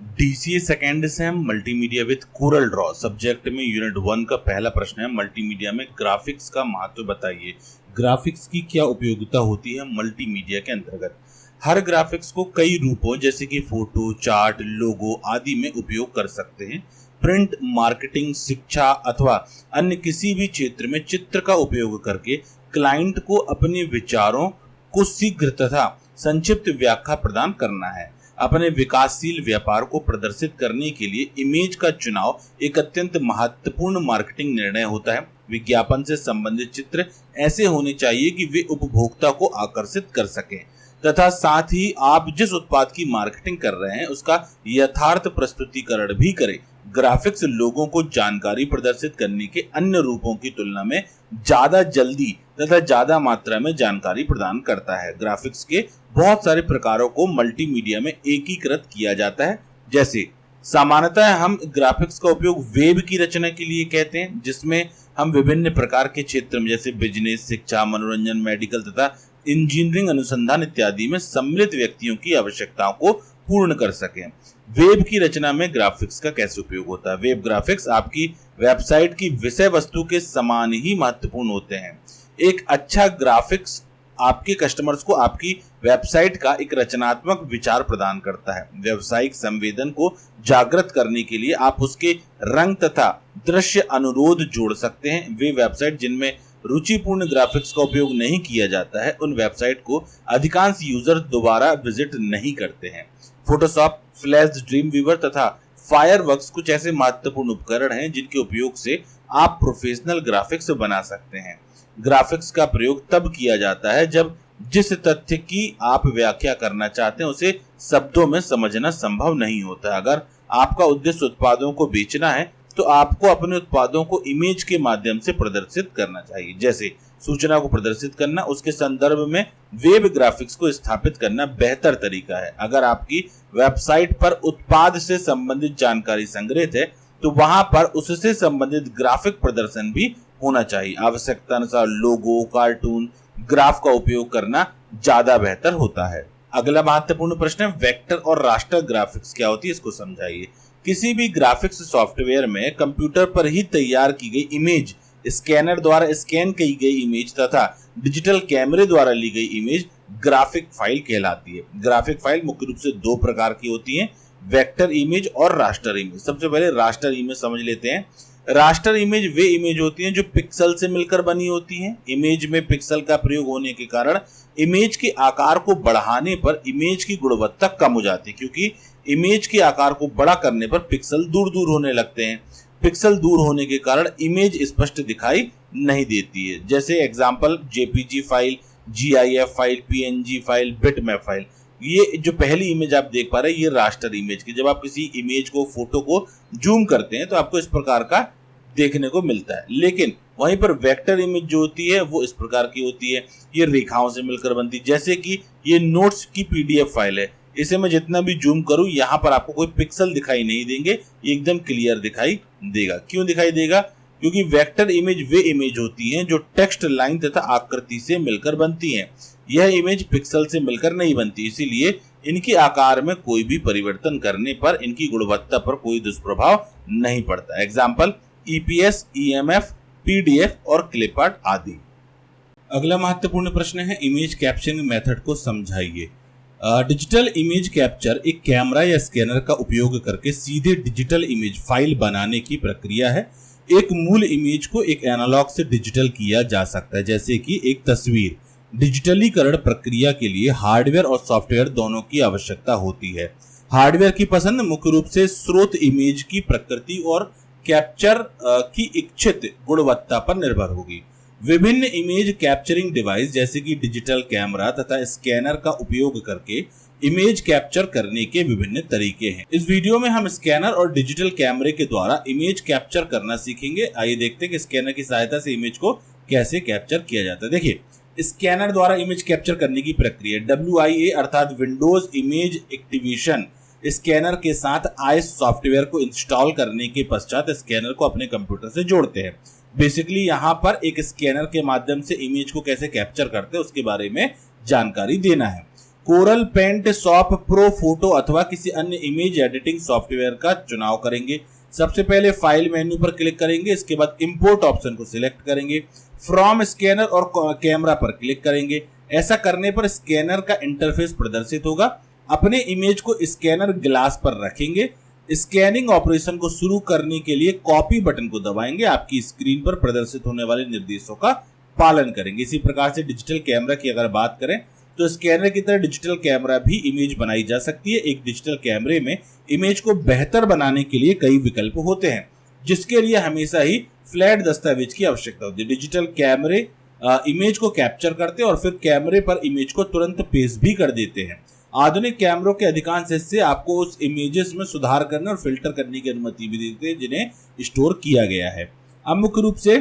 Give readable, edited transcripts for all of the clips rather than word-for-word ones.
DCA second same multimedia with Corel Draw subject में unit 1 का पहला प्रश्न है। मल्टीमीडिया में ग्राफिक्स का महत्व बताइए। ग्राफिक्स की क्या उपयोगिता होती है मल्टीमीडिया के अंतर्गत। हर ग्राफिक्स को कई रूपों जैसे कि फोटो, चार्ट, लोगो आदि में उपयोग कर सकते हैं। प्रिंट, मार्केटिंग, शिक्षा अथवा अन्य किसी भी क्षेत्र में चित्र का उपयोग करके क्लाइंट को अपने विचारों को शीघ्र तथा संक्षिप्त व्याख्या प्रदान करना है। अपने विकासशील व्यापार को प्रदर्शित करने के लिए इमेज का चुनाव एक अत्यंत महत्वपूर्ण मार्केटिंग निर्णय होता है। विज्ञापन से संबंधित चित्र ऐसे होने चाहिए कि वे उपभोक्ता को आकर्षित कर सकें तथा साथ ही आप जिस उत्पाद की मार्केटिंग कर रहे हैं उसका यथार्थ प्रस्तुतिकरण भी करें। ग्राफिक्स लोगों को जानकारी प्रदर्शित करने के अन्य रूपों की तुलना में ज्यादा जल्दी तथा ज्यादा मात्रा में जानकारी प्रदान करता है। ग्राफिक्स के बहुत सारे प्रकारों को मल्टीमीडिया में एकीकृत किया जाता है। जैसे सामान्यतः हम ग्राफिक्स का उपयोग वेब की रचना के लिए कहते हैं, जिसमें हम विभिन्न प्रकार के क्षेत्र में जैसे बिजनेस, शिक्षा, मनोरंजन, मेडिकल तथा इंजीनियरिंग अनुसंधान इत्यादि में सम्मिलित व्यक्तियों की आवश्यकताओं को पूर्ण कर सकें। वेब की रचना में ग्राफिक्स का कैसे उपयोग होता है। वेब ग्राफिक्स आपकी वेबसाइट की विषय वस्तु के समान ही महत्वपूर्ण होते हैं। एक अच्छा ग्राफिक्स आपके कस्टमर्स को आपकी वेबसाइट का एक रचनात्मक विचार प्रदान करता है। व्यावसायिक संवेदन को जागृत करने के लिए आप उसके रंग तथा दृश्य अनुरोध जोड़ सकते हैं। वे वेबसाइट जिनमें रुचिपूर्ण ग्राफिक्स का उपयोग नहीं किया जाता है उन वेबसाइट को अधिकांश यूजर दोबारा विजिट नहीं करते हैं। फोटोशॉप, फ्लैश, ड्रीम वीवर तथा फायरवर्क्स कुछ ऐसे महत्वपूर्ण उपकरण हैं जिनके उपयोग से आप प्रोफेशनल ग्राफिक्स बना सकते हैं। ग्राफिक्स का प्रयोग तब किया जाता है जब जिस तथ्य की आप व्याख्या करना चाहते हैं उसे शब्दों में समझना संभव नहीं होता। अगर आपका उद्देश्य उत्पादों को बेचना है तो आपको अपने उत्पादों को इमेज के माध्यम से प्रदर्शित करना चाहिए। जैसे सूचना को प्रदर्शित करना, उसके संदर्भ में वेब ग्राफिक्स को स्थापित करना बेहतर तरीका है। अगर आपकी वेबसाइट पर उत्पाद से संबंधित जानकारी संग्रहित है तो वहां पर उससे संबंधित ग्राफिक प्रदर्शन भी होना चाहिए। आवश्यकता अनुसार लोगो, कार्टून, ग्राफ का उपयोग करना ज्यादा बेहतर होता है। अगला महत्वपूर्ण प्रश्न है वेक्टर और रास्टर ग्राफिक्स क्या होती है, इसको समझाइए। किसी भी ग्राफिक्स सॉफ्टवेयर में कंप्यूटर पर ही तैयार की गई इमेज, स्कैनर द्वारा स्कैन की गई इमेज तथा डिजिटल कैमरे द्वारा ली गई इमेज ग्राफिक फाइल कहलाती है। ग्राफिक फाइल मुख्य रूप से दो प्रकार की होती हैं, वेक्टर इमेज और रास्टर इमेज। सबसे पहले रास्टर इमेज समझ लेते हैं। रास्टर इमेज वे इमेज होती हैं जो पिक्सल से मिलकर बनी होती हैं। इमेज में पिक्सल का प्रयोग होने के कारण इमेज के आकार को बढ़ाने पर इमेज की गुणवत्ता कम हो जाती है, क्योंकि इमेज के आकार को बड़ा करने पर पिक्सल दूर दूर होने लगते हैं। पिक्सल दूर होने के कारण इमेज स्पष्ट दिखाई नहीं देती है। जैसे example JPG file, GIF file, PNG file, bitmap file. ये जो पहली इमेज आप देख पा रहे हैं ये रास्टर इमेज की। जब आप किसी इमेज को, फोटो को जूम करते हैं तो आपको इस प्रकार का देखने को मिलता है। लेकिन वहीं पर वेक्टर इमेज जो होती है वो इस प्रकार की होती है, ये रेखाओं से मिलकर बनती है। जैसे कि ये नोट्स की पीडीएफ फाइल है, इसे मैं जितना भी जूम करूं यहाँ पर आपको कोई पिक्सल दिखाई नहीं देंगे, एकदम क्लियर दिखाई देगा। क्यों दिखाई देगा? क्योंकि वेक्टर इमेज वे इमेज होती हैं जो टेक्स्ट, लाइन तथा आकृति से मिलकर बनती हैं। यह इमेज पिक्सल से मिलकर नहीं बनती, इसीलिए इनके आकार में कोई भी परिवर्तन करने पर इनकी गुणवत्ता पर कोई दुष्प्रभाव नहीं पड़ता। एग्जाम्पल ईपीएस, ईएमएफ, पीडीएफ और क्लिपआर्ट आदि। अगला महत्वपूर्ण प्रश्न है इमेज कैप्चरिंग मेथड को समझाइए। डिजिटल इमेज कैप्चर एक कैमरा या स्कैनर का उपयोग करके सीधे डिजिटल इमेज फाइल बनाने की प्रक्रिया है। एक मूल इमेज को एक एनालॉग से डिजिटल किया जा सकता है, जैसे कि एक तस्वीर। डिजिटलीकरण प्रक्रिया के लिए हार्डवेयर और सॉफ्टवेयर दोनों की आवश्यकता होती है। हार्डवेयर की पसंद मुख्य रूप से स्रोत इमेज की प्रकृति और कैप्चर की इच्छित गुणवत्ता पर निर्भर होगी। विभिन्न इमेज कैप्चरिंग डिवाइस जैसे कि डिजिटल कैमरा तथा स्कैनर का उपयोग करके इमेज कैप्चर करने के विभिन्न तरीके हैं। इस वीडियो में हम स्कैनर और डिजिटल कैमरे के द्वारा इमेज कैप्चर करना सीखेंगे। आइए देखते हैं कि स्कैनर की सहायता से इमेज को कैसे कैप्चर किया जाता है। देखिए, स्कैनर द्वारा इमेज कैप्चर करने की प्रक्रिया WIA अर्थात विंडोज इमेज एक्टिवेशन स्कैनर के साथ आईएस सॉफ्टवेयर को इंस्टॉल करने के पश्चात स्कैनर को अपने कंप्यूटर से जोड़ते हैं। बेसिकली यहाँ पर एक स्कैनर के माध्यम से इमेज को कैसे कैप्चर करते हैं उसके बारे में जानकारी देना है। Coral paint shop pro photo अथवा किसी अन्य इमेज एडिटिंग सॉफ्टवेयर का चुनाव करेंगे। सबसे पहले फाइल मेन्यू पर क्लिक करेंगे, इसके बाद इंपोर्ट ऑप्शन को सिलेक्ट करेंगे, फ्रॉम स्कैनर और कैमरा पर क्लिक करेंगे। ऐसा करने पर स्कैनर का इंटरफेस प्रदर्शित होगा। अपने इमेज को स्कैनर ग्लास पर रखेंगे। स्कैनिंग ऑपरेशन को शुरू करने के लिए कॉपी बटन को दबाएंगे। आपकी स्क्रीन पर प्रदर्शित होने वाले निर्देशों का पालन करेंगे। इसी प्रकार से डिजिटल कैमरा की अगर बात करें तो स्कैनर की तरह डिजिटल कैमरा भी इमेज बनाई जा सकती है। एक डिजिटल कैमरे में इमेज को बेहतर बनाने के लिए कई विकल्प होते हैं, जिसके लिए हमेशा ही फ्लैट दस्तावेज की आवश्यकता होती है। डिजिटल कैमरे इमेज को कैप्चर करते हैं और फिर कैमरे पर इमेज को तुरंत पेस्ट भी कर देते हैं। आधुनिक कैमरों के अधिकांश हिस्से आपको उस इमेजेस में सुधार करने और फिल्टर करने की अनुमति भी देते हैं जिन्हें स्टोर किया गया है। अब मुख्य रूप से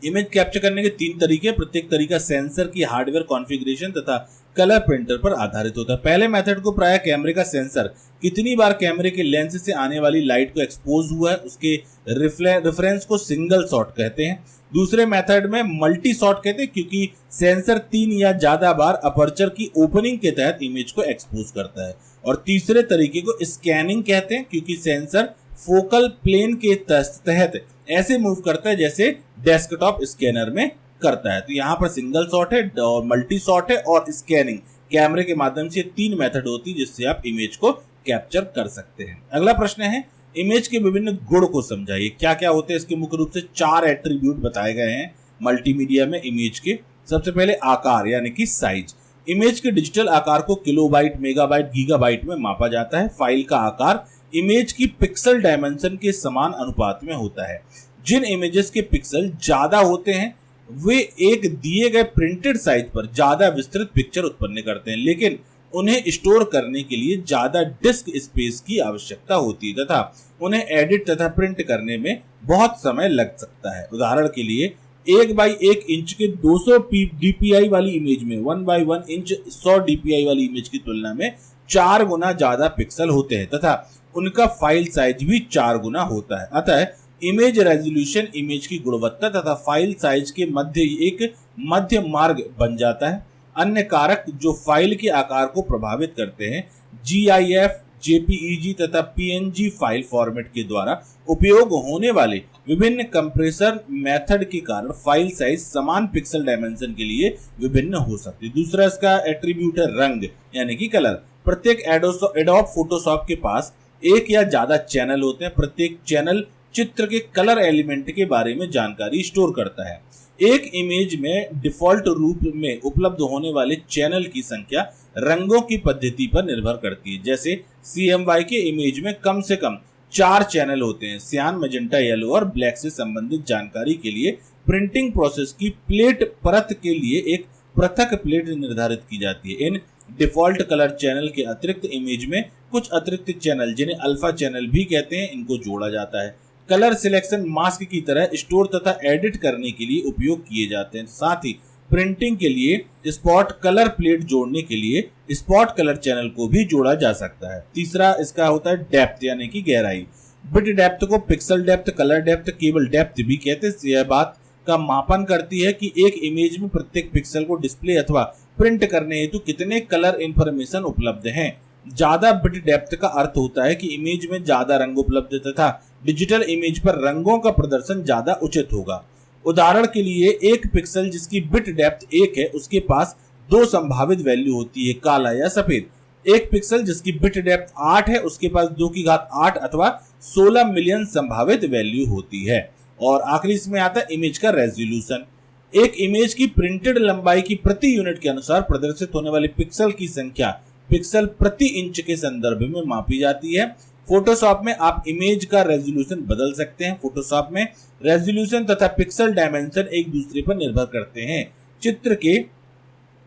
इमेज कैप्चर करने के 3 तरीके। प्रत्येक तरीका सेंसर की हार्डवेयर कॉन्फ़िगरेशन तथा कलर प्रिंटर पर आधारित होता है। पहले मेथड को प्रायः कैमरे का सेंसर कितनी बार कैमरे के लेंस से आने वाली लाइट को एक्सपोज हुआ है उसके रेफरेंस को सिंगल शॉट कहते हैं। दूसरे मेथड में मल्टी शॉट कहते हैं क्योंकि सेंसर 3 या ज्यादा बार अपर्चर की ओपनिंग के तहत इमेज को एक्सपोज करता है। और तीसरे तरीके को स्कैनिंग कहते हैं क्योंकि सेंसर फोकल प्लेन के तहत ऐसे मूव करता है जैसे डेस्कटॉप स्कैनर में करता है। तो यहाँ पर सिंगल शॉट है और मल्टी शॉट है और स्कैनिंग कैमरे के माध्यम से 3 मेथड होती है जिससे आप इमेज को कैप्चर कर सकते हैं। अगला प्रश्न है इमेज के विभिन्न गुण को समझाइए। क्या क्या होते हैं इसके? मुख्य रूप से 4 एट्रीब्यूट बताए गए हैं मल्टीमीडिया में इमेज के। सबसे पहले आकार यानी कि साइज। इमेज के डिजिटल आकार को किलोबाइट, मेगाबाइट, गीगाबाइट में मापा जाता है। फाइल का आकार इमेज की पिक्सल डायमेंशन के समान अनुपात में होता है। जिन इमेजेस के पिक्सल ज्यादा होते हैं वे एक दिए गए प्रिंटेड साइज पर ज्यादा विस्तृत पिक्चर उत्पन्न करते हैं, लेकिन उन्हें स्टोर करने के लिए ज्यादा डिस्क स्पेस की आवश्यकता होती है तथा उन्हें एडिट तथा प्रिंट करने में बहुत समय लग सकता है। उदाहरण के लिए 1x1 इंच के 200 dpi वाली इमेज में 1x1 इंच 100 dpi वाली इमेज की तुलना में 4 गुना ज्यादा पिक्सल होते हैं तथा उनका फाइल साइज भी 4 गुना होता है। अतः इमेज रेजोल्यूशन इमेज की गुणवत्ता तथा फाइल साइज के मध्य एक मध्य मार्ग बन जाता है। अन्य कारक जो फाइल के आकार को प्रभावित करते हैं GIF, JPEG तथा PNG फाइल फॉर्मेट के द्वारा उपयोग होने वाले विभिन्न कंप्रेसर मेथड के कारण फाइल साइज समान पिक्सल डायमेंशन के लिए विभिन्न हो सकती है। दूसरा इसका एट्रीब्यूट है रंग यानी कि कलर। प्रत्येक एडोब फोटोशॉप के पास एक या ज्यादा चैनल होते हैं। प्रत्येक चैनल चित्र के कलर एलिमेंट के बारे में जानकारी स्टोर करता है। एक इमेज में डिफॉल्ट रूप में उपलब्ध होने वाले चैनल की संख्या रंगों की पद्धति पर निर्भर करती है। जैसे CMY के इमेज में कम से कम 4 चैनल होते हैं। सियान, मैजेंटा, येलो और ब्लैक से संबंधित जानकारी के लिए प्रिंटिंग प्रोसेस की प्लेट परत के लिए एक पृथक प्लेट निर्धारित की जाती है। इन डिफॉल्ट कलर चैनल के अतिरिक्त इमेज में कुछ अतिरिक्त चैनल जिन्हें अल्फा चैनल भी कहते हैं इनको जोड़ा जाता है। कलर सिलेक्शन मास्क की तरह स्टोर तथा एडिट करने के लिए उपयोग किए जाते हैं। साथ ही प्रिंटिंग के लिए स्पॉट कलर प्लेट जोड़ने के लिए स्पॉट कलर चैनल को भी जोड़ा जा सकता है। तीसरा इसका होता है डेप्थ यानी कि गहराई। बिट डेप्थ को pixel depth, colour depth, cable depth भी कहते हैं। यह बात का मापन करती है कि एक इमेज में प्रत्येक पिक्सल को डिस्प्ले अथवा प्रिंट करने हेतु कितने कलर इंफॉर्मेशन उपलब्ध हैं। ज्यादा बिट डेप्थ का अर्थ होता है कि इमेज में ज्यादा रंग उपलब्ध तथा डिजिटल इमेज पर रंगों का प्रदर्शन ज्यादा उचित होगा। उदाहरण के लिए एक पिक्सल जिसकी बिट डेप्थ 1 है उसके पास 2 संभावित वैल्यू होती है, काला या सफेद। एक पिक्सल जिसकी बिट डेप्थ 8 है उसके पास 2⁸ अथवा 16 मिलियन संभावित वैल्यू होती है। और आखिरी इसमें आता है इमेज का रेजोल्यूशन। एक इमेज की प्रिंटेड लंबाई की प्रति यूनिट के अनुसार प्रदर्शित होने वाले पिक्सल की संख्या पिक्सल प्रति इंच के संदर्भ में मापी जाती है। फोटोशॉप में आप इमेज का रेजोल्यूशन बदल सकते हैं। फोटोशॉप में रेजोल्यूशन तथा पिक्सल डायमेंशन एक दूसरे पर निर्भर करते हैं। चित्र के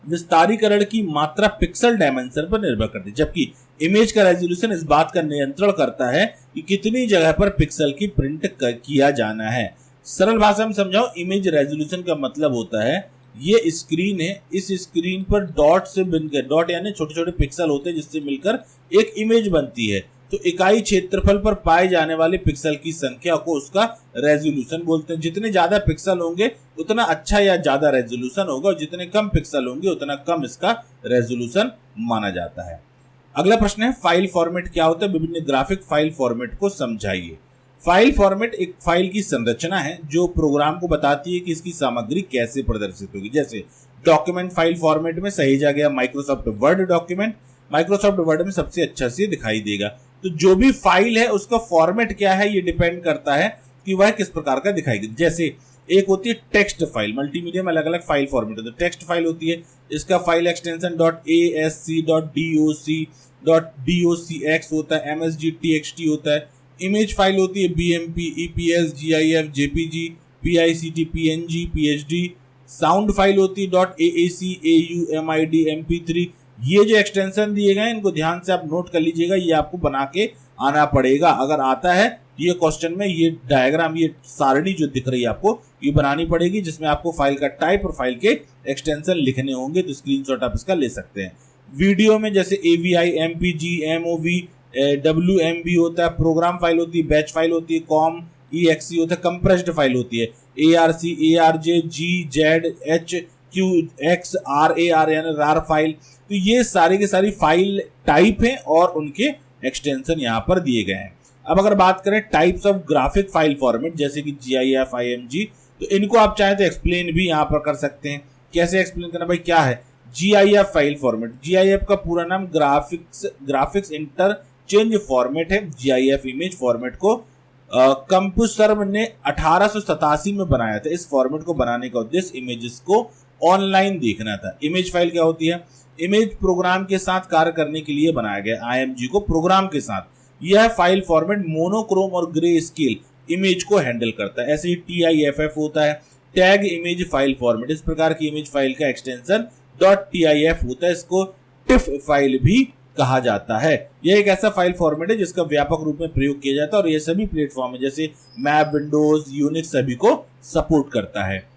विस्तारीकरण की मात्रा पिक्सल डायमेंशन पर निर्भर करती है, जबकि इमेज का रेजोल्यूशन इस बात का नियंत्रण करता है कि कितनी जगह पर पिक्सल की प्रिंट किया जाना है। सरल भाषा में समझाओ, इमेज रेजोल्यूशन का मतलब होता है ये स्क्रीन है, इस स्क्रीन पर डॉट से बनकर, डॉट यानी छोटे छोटे पिक्सल होते हैं जिससे मिलकर एक इमेज बनती है। तो इकाई क्षेत्रफल पर पाए जाने वाले पिक्सल की संख्या को उसका रेजोल्यूशन बोलते हैं। जितने ज्यादा पिक्सल होंगे उतना अच्छा या ज्यादा रेजोल्यूशन होगा, और जितने कम पिक्सल होंगे उतना कम इसका रेजोल्यूशन माना जाता है। अगला प्रश्न है फाइल फॉर्मेट क्या होता है, विभिन्न ग्राफिक फाइल फॉर्मेट को समझाइए। फाइल फॉर्मेट एक फाइल की संरचना है जो प्रोग्राम को बताती है कि इसकी सामग्री कैसे प्रदर्शित होगी। जैसे डॉक्यूमेंट फाइल फॉर्मेट में सहेजा गया Microsoft word document Microsoft word में सबसे अच्छा से दिखाई देगा। तो जो भी फाइल है उसका फॉर्मेट क्या है ये डिपेंड करता है कि वह किस प्रकार का दिखाएगी। जैसे एक होती है टेक्स्ट फाइल, मल्टीमीडिया में अलग अलग फाइल फॉर्मेट होता है। टेक्स्ट फाइल होती है, इसका फाइल एक्सटेंशन .asc.doc.docx होता है, msg.txt होता है। इमेज फाइल होती है bmp, eps, gif, jpg, pict, png, phd। Sound file होती है .aac, au, mid, mp3। ये जो एक्सटेंशन दिए गए इनको ध्यान से आप नोट कर लीजिएगा, ये आपको बना के आना पड़ेगा। अगर आता है ये क्वेश्चन में ये डायग्राम, ये सारणी जो दिख रही है आपको ये बनानी पड़ेगी, जिसमें आपको फाइल का टाइप और फाइल के एक्सटेंशन लिखने होंगे। तो स्क्रीनशॉट आप इसका ले सकते हैं। वीडियो में जैसे AVI, MPG, MOV, WMV होता है। प्रोग्राम फाइल होती है, बैच फाइल होती है, COM, EXE होता है। कंप्रेस्ड फाइल होती है ARC, ARJ, G, Z, H, Q, X, RAR यानी RAR फाइल। तो ये सारी की सारी फाइल टाइप है और उनके एक्सटेंशन यहाँ पर दिए गए हैं। अब अगर बात करें types of graphic file format जैसे कि GIF, IMG, तो इनको आप चाहें तो एक्सप्लेन भी यहाँ पर कर सकते हैं। कैसे एक्सप्लेन करना भाई, क्या है GIF फाइल फॉर्मेट? GIF का पूरा नाम ग्राफिक्स इंटरचेंज फॉर्मेट है। GIF इमेज फॉर्मेट को कंप्यूसर्व ने 1887 में बनाया था। इस फॉर्मेट को बनाने का उद्देश्य इमेजेस को ऑनलाइन देखना था। इमेज फाइल क्या होती है? इमेज प्रोग्राम के साथ कार्य करने के लिए बनाया गया। IMG को प्रोग्राम के साथ। यह फाइल फॉर्मेट मोनोक्रोम और ग्रे स्केल इमेज को हैंडल करता है। ऐसे ही TIFF होता है, टैग इमेज फाइल फॉर्मेट। इस प्रकार की इमेज फाइल का एक्सटेंशन .tif होता है। इसको टिफ फाइल भी कहा जाता है। यह एक ऐसा फाइल फॉर्मेट है जिसका व्यापक रूप में प्रयोग किया जाता है और यह सभी प्लेटफॉर्म है जैसे मैप, विंडोज, यूनिक्स सभी को सपोर्ट करता है।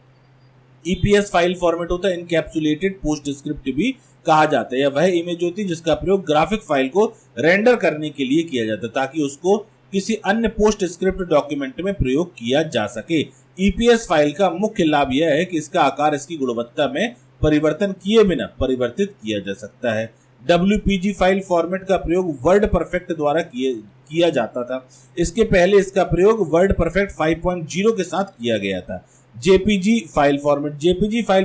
EPS फाइल फॉर्मेट होता है, इनकैप्सुलेटेड पोस्ट स्क्रिप्ट भी कहा जाता है। यह वह इमेज होती है जिसका प्रयोग ग्राफिक फाइल को रेंडर करने के लिए किया जाता है ताकि उसको किसी अन्य पोस्ट स्क्रिप्ट डॉक्यूमेंट में प्रयोग किया जा सके। EPS फाइल का मुख्य लाभ यह है कि इसका आकार इसकी गुणवत्ता में परिवर्तन किए बिना परिवर्तित किया जा सकता है। WPG फाइल फॉर्मेट का प्रयोग वर्ड परफेक्ट द्वारा किया जाता था। इसके पहले इसका प्रयोग वर्ड परफेक्ट 5.0 के साथ किया गया था। JPG फाइल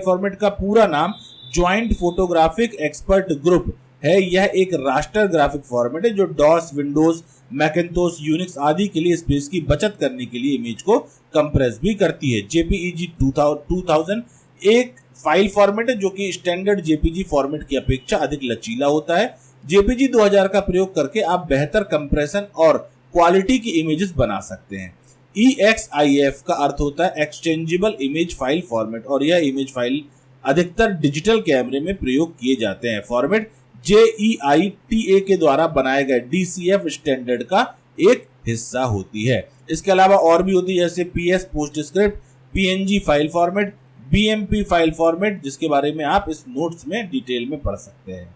फॉर्मेट का पूरा नाम ज्वाइंट फोटोग्राफिक एक्सपर्ट ग्रुप है। यह एक रास्टर ग्राफिक फॉर्मेट है जो DOS, विंडोज, मैकिन्टोश, यूनिक्स आदि के लिए स्पेस की बचत करने के लिए इमेज को कंप्रेस भी करती है। JPEG 2000 एक फाइल फॉर्मेट है जो कि स्टैंडर्ड JPG फॉर्मेट की अपेक्षा अधिक लचीला होता है। JPG 2000 का प्रयोग करके आप बेहतर कंप्रेशन और क्वालिटी की इमेजेस बना सकते हैं। EXIF का अर्थ होता है एक्सचेंजेबल इमेज फाइल फॉर्मेट और यह इमेज फाइल अधिकतर डिजिटल कैमरे में प्रयोग किए जाते हैं। फॉर्मेट JEITA के द्वारा बनाए गए DCF स्टैंडर्ड का एक हिस्सा होती है। इसके अलावा और भी होती है जैसे PS post script, PNG file format, BMP file format, जिसके बारे में आप इस नोट्स में डिटेल में पढ़ सकते हैं।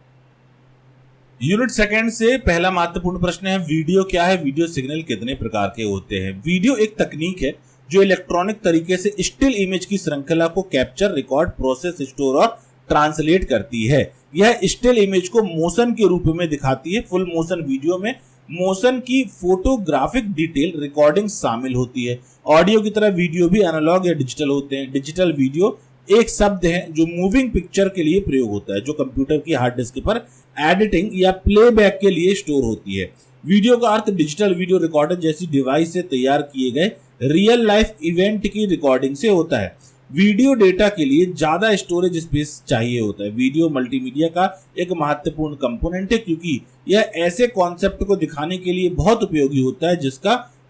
यूनिट सेकंड से पहला महत्वपूर्ण प्रश्न है वीडियो क्या है, वीडियो सिग्नल कितने प्रकार के होते हैं। वीडियो एक तकनीक है जो इलेक्ट्रॉनिक तरीके से स्टिल इमेज की श्रृंखला को कैप्चर, रिकॉर्ड, प्रोसेस, स्टोर और ट्रांसलेट करती है। यह स्टिल इमेज को मोशन के रूप में दिखाती है। फुल मोशन वीडियो में मोशन की फोटोग्राफिक डिटेल रिकॉर्डिंग शामिल होती है। ऑडियो की तरह वीडियो भी एनालॉग या डिजिटल होते हैं। डिजिटल वीडियो एक शब्द है जो मूविंग पिक्चर के लिए प्रयोग होता है, जो कंप्यूटर की हार्ड डिस्क पर एडिटिंग या प्लेबैक के लिए स्टोर होती है। वीडियो का अर्थ डिजिटल वीडियो रिकॉर्डर जैसी डिवाइस से तैयार किए गए रियल लाइफ इवेंट की रिकॉर्डिंग से होता है। वीडियो डेटा के लिए ज्यादा स्टोरेज स्पेस चाहिए होता है। वीडियो मल्टीमीडिया का एक महत्वपूर्ण कंपोनेंट है क्योंकि यह ऐसे कॉन्सेप्ट को दिखाने के लिए बहुत उपयोगी होता है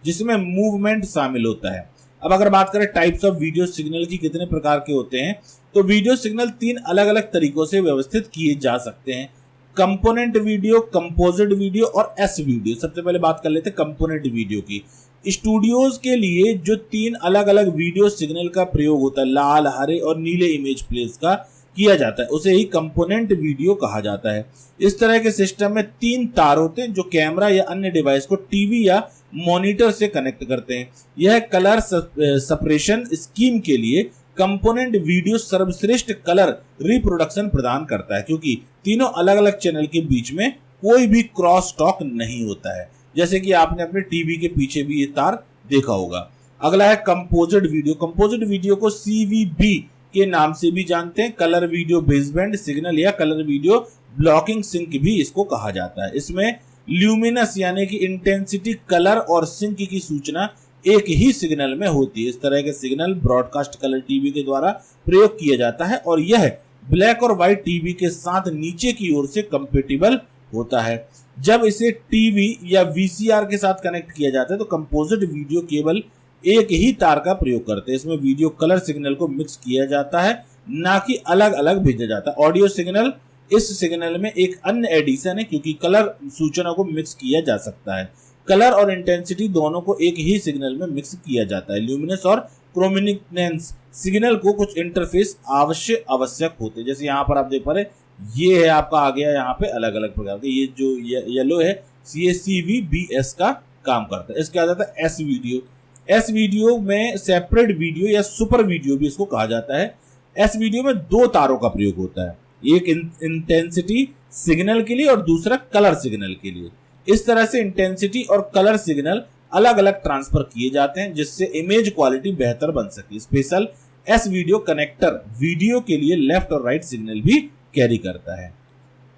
जिसमें मूवमेंट शामिल होता है। अब अगर बात करें टाइप्स ऑफ वीडियो सिग्नल की कितने प्रकार के होते हैं, तो वीडियो सिग्नल 3 अलग अलग तरीकों से व्यवस्थित किए जा सकते हैं। कंपोनेंट वीडियो, कंपोजिट वीडियो और एस वीडियो। सबसे पहले बात कर लेते हैं कंपोनेंट वीडियो की। स्टूडियोज के लिए जो 3 अलग अलग वीडियो सिग्नल का प्रयोग होता है, लाल, हरे और नीले इमेज प्लेस का, किया जाता है उसे ही कंपोनेंट वीडियो कहा जाता है। इस तरह के सिस्टम में 3 तार होते हैं जो कैमरा या अन्य डिवाइस को टीवी या मॉनिटर से कनेक्ट करते हैं। यह कलर सेपरेशन स्कीम के लिए कंपोनेंट वीडियो सर्वश्रेष्ठ कलर रिप्रोडक्शन प्रदान करता है, क्योंकि तीनों अलग अलग चैनल के बीच में कोई भी क्रॉस टॉक नहीं होता है, जैसे कि आपने अपने टीवी के पीछे भी ये तार देखा होगा। अगला है कंपोजिट वीडियो। कंपोजिट वीडियो को CVB के नाम से भी जानते हैं, कलर वीडियो बेसबैंड सिग्नल या कलर वीडियो ब्लॉकिंग सिंक भी इसको कहा जाता है। इसमें ल्यूमिनस यानी कि इंटेंसिटी, कलर और सिंक की सूचना एक ही सिग्नल में होती है। इस तरह के सिग्नल ब्रॉडकास्ट कलर टीवी के द्वारा प्रयोग किया जाता है और यह ब्लैक और व्हाइट टीवी के साथ नीचे की ओर से कंपेटिबल होता है। जब इसे टीवी या VCR के साथ कनेक्ट किया जाता है तो कंपोजिट वीडियो केवल एक ही तार का प्रयोग करते हैं। इसमें वीडियो कलर सिग्नल को मिक्स किया जाता है, ना कि अलग अलग भेजा जाता है। ऑडियो सिग्नल इस सिग्नल में एक अन्य एडिशन है, क्योंकि कलर सूचना को मिक्स किया जा सकता है। कलर और इंटेंसिटी दोनों को एक ही सिग्नल में मिक्स किया जाता है। ल्यूमिनेंस और क्रोमिनेंस सिग्नल को कुछ इंटरफेस आवश्यक होते हैं, जैसे यहाँ पर आप देख पा रहे, ये है आपका आ गया यहाँ पे अलग अलग प्रकार के। ये जो येलो है CVBS का काम करता है। इसके बाद आता है S वीडियो। S वीडियो में सेपरेट वीडियो या सुपर वीडियो भी इसको कहा जाता है। S वीडियो में 2 तारों का प्रयोग होता है, एक इंटेंसिटी सिग्नल के लिए और दूसरा कलर सिग्नल के लिए। इस तरह से इंटेंसिटी और कलर सिग्नल अलग अलग ट्रांसफर किए जाते हैं, जिससे इमेज क्वालिटी बेहतर बन सके। Special S video connector video के लिए लेफ्ट और राइट सिग्नल भी कैरी करता है।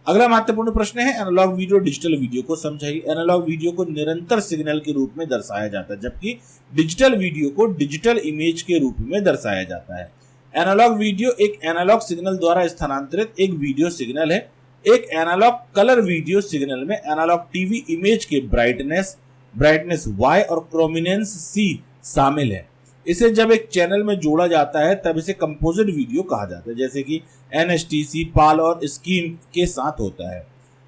अगला महत्वपूर्ण प्रश्न है एनालॉग वीडियो डिजिटल वीडियो को समझाइए। एनालॉग वीडियो को निरंतर सिग्नल के रूप में दर्शाया जाता है, जबकि डिजिटल वीडियो को डिजिटल इमेज के रूप में दर्शाया जाता है। एनालॉग वीडियो एक एनालॉग सिग्नल द्वारा स्थानांतरित एक वीडियो सिग्नल है। एक एनालॉग कलर वीडियो सिग्नल में एनालॉग टीवी इमेज के ब्राइटनेस Y और प्रोमिनेंस C शामिल है। इसे जब एक चैनल में जोड़ा जाता है तब इसे कंपोजिट वीडियो कहा जाता है, जैसे कि NSTC, PAL और स्कीम के साथ होता है।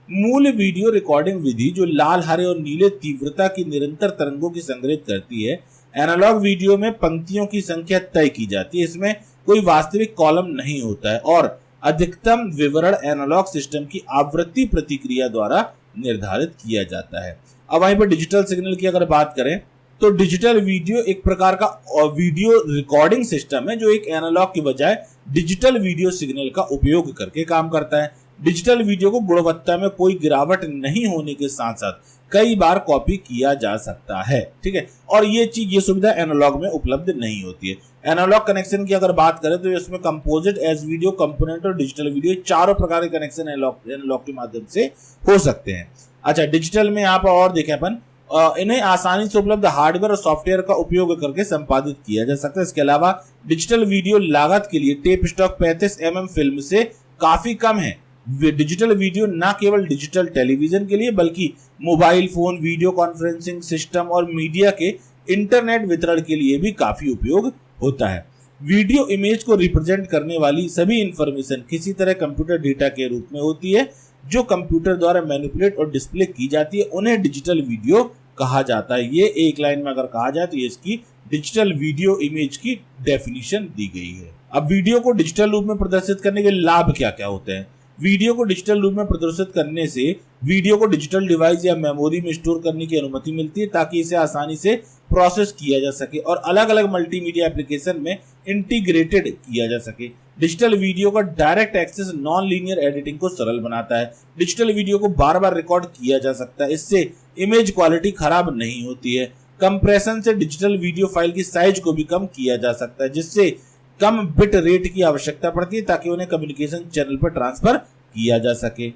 मूल वीडियो रिकॉर्डिंग विधि जो लाल, हरे और नीले तीव्रता की निरंतर तरंगों की संग्रहित करती है। एनालॉग वीडियो में पंक्तियों की संख्या तय की जाती है, इसमें कोई वास्तविक कॉलम नहीं होता है और अधिकतम विवरण एनालॉग सिस्टम की आवृत्ति प्रतिक्रिया द्वारा निर्धारित किया जाता है। अब वहीं पर डिजिटल सिग्नल की अगर बात करें तो डिजिटल वीडियो एक प्रकार का वीडियो रिकॉर्डिंग सिस्टम है जो एक एनालॉग की बजाय डिजिटल वीडियो सिग्नल का उपयोग करके काम करता है। डिजिटल वीडियो को गुणवत्ता में कोई गिरावट नहीं होने के साथ साथ कई बार कॉपी किया जा सकता है, ठीक है, और ये सुविधा एनालॉग में उपलब्ध नहीं होती है। एनालॉग कनेक्शन की अगर बात करें तो इसमें कंपोजिट, एस वीडियो, कंपोनेंट और डिजिटल वीडियो चारों प्रकार के कनेक्शन एनालॉग के माध्यम से हो सकते हैं। अच्छा, डिजिटल में यहाँ पर और देखें अपन, इन्हें आसानी से उपलब्ध हार्डवेयर और सॉफ्टवेयर का उपयोग करके संपादित किया जा सकता है। इसके अलावा डिजिटल वीडियो लागत के लिए टेप स्टॉक 35 mm फिल्म से काफी कम है। डिजिटल वीडियो न केवल डिजिटल टेलीविजन के लिए बल्कि mobile phone, video conferencing system और मीडिया के इंटरनेट वितरण के लिए भी काफी उपयोग होता है। वीडियो इमेज को रिप्रेजेंट करने वाली सभी इंफॉर्मेशन किसी तरह कंप्यूटर डेटा के रूप में होती है जो कंप्यूटर द्वारा मैनिपुलेट और डिस्प्ले की जाती है, उन्हें डिजिटल वीडियो कहा जाता है। ये एक लाइन में अगर कहा जाए तो ये इसकी डिजिटल वीडियो इमेज की डेफिनेशन दी गई है। अब वीडियो को डिजिटल रूप में प्रदर्शित करने के लाभ क्या क्या होते हैं? वीडियो को डिजिटल रूप में प्रदर्शित करने से वीडियो को डिजिटल डिवाइस या मेमोरी में स्टोर करने की अनुमति मिलती है ताकि इसे आसानी से प्रोसेस किया जा सके और अलग अलग मल्टीमीडिया एप्लीकेशन में इंटीग्रेटेड किया जा सके। डिजिटल वीडियो का direct access non linear editing को सरल बनाता है। डिजिटल वीडियो को बार बार रिकॉर्ड किया जा सकता है, इससे इमेज क्वालिटी खराब नहीं होती है। कंप्रेशन से डिजिटल वीडियो फाइल की साइज को भी कम किया जा सकता है, जिससे कम बिट रेट की आवश्यकता पड़ती है ताकि उन्हें कम्युनिकेशन चैनल पर ट्रांसफर किया जा सके।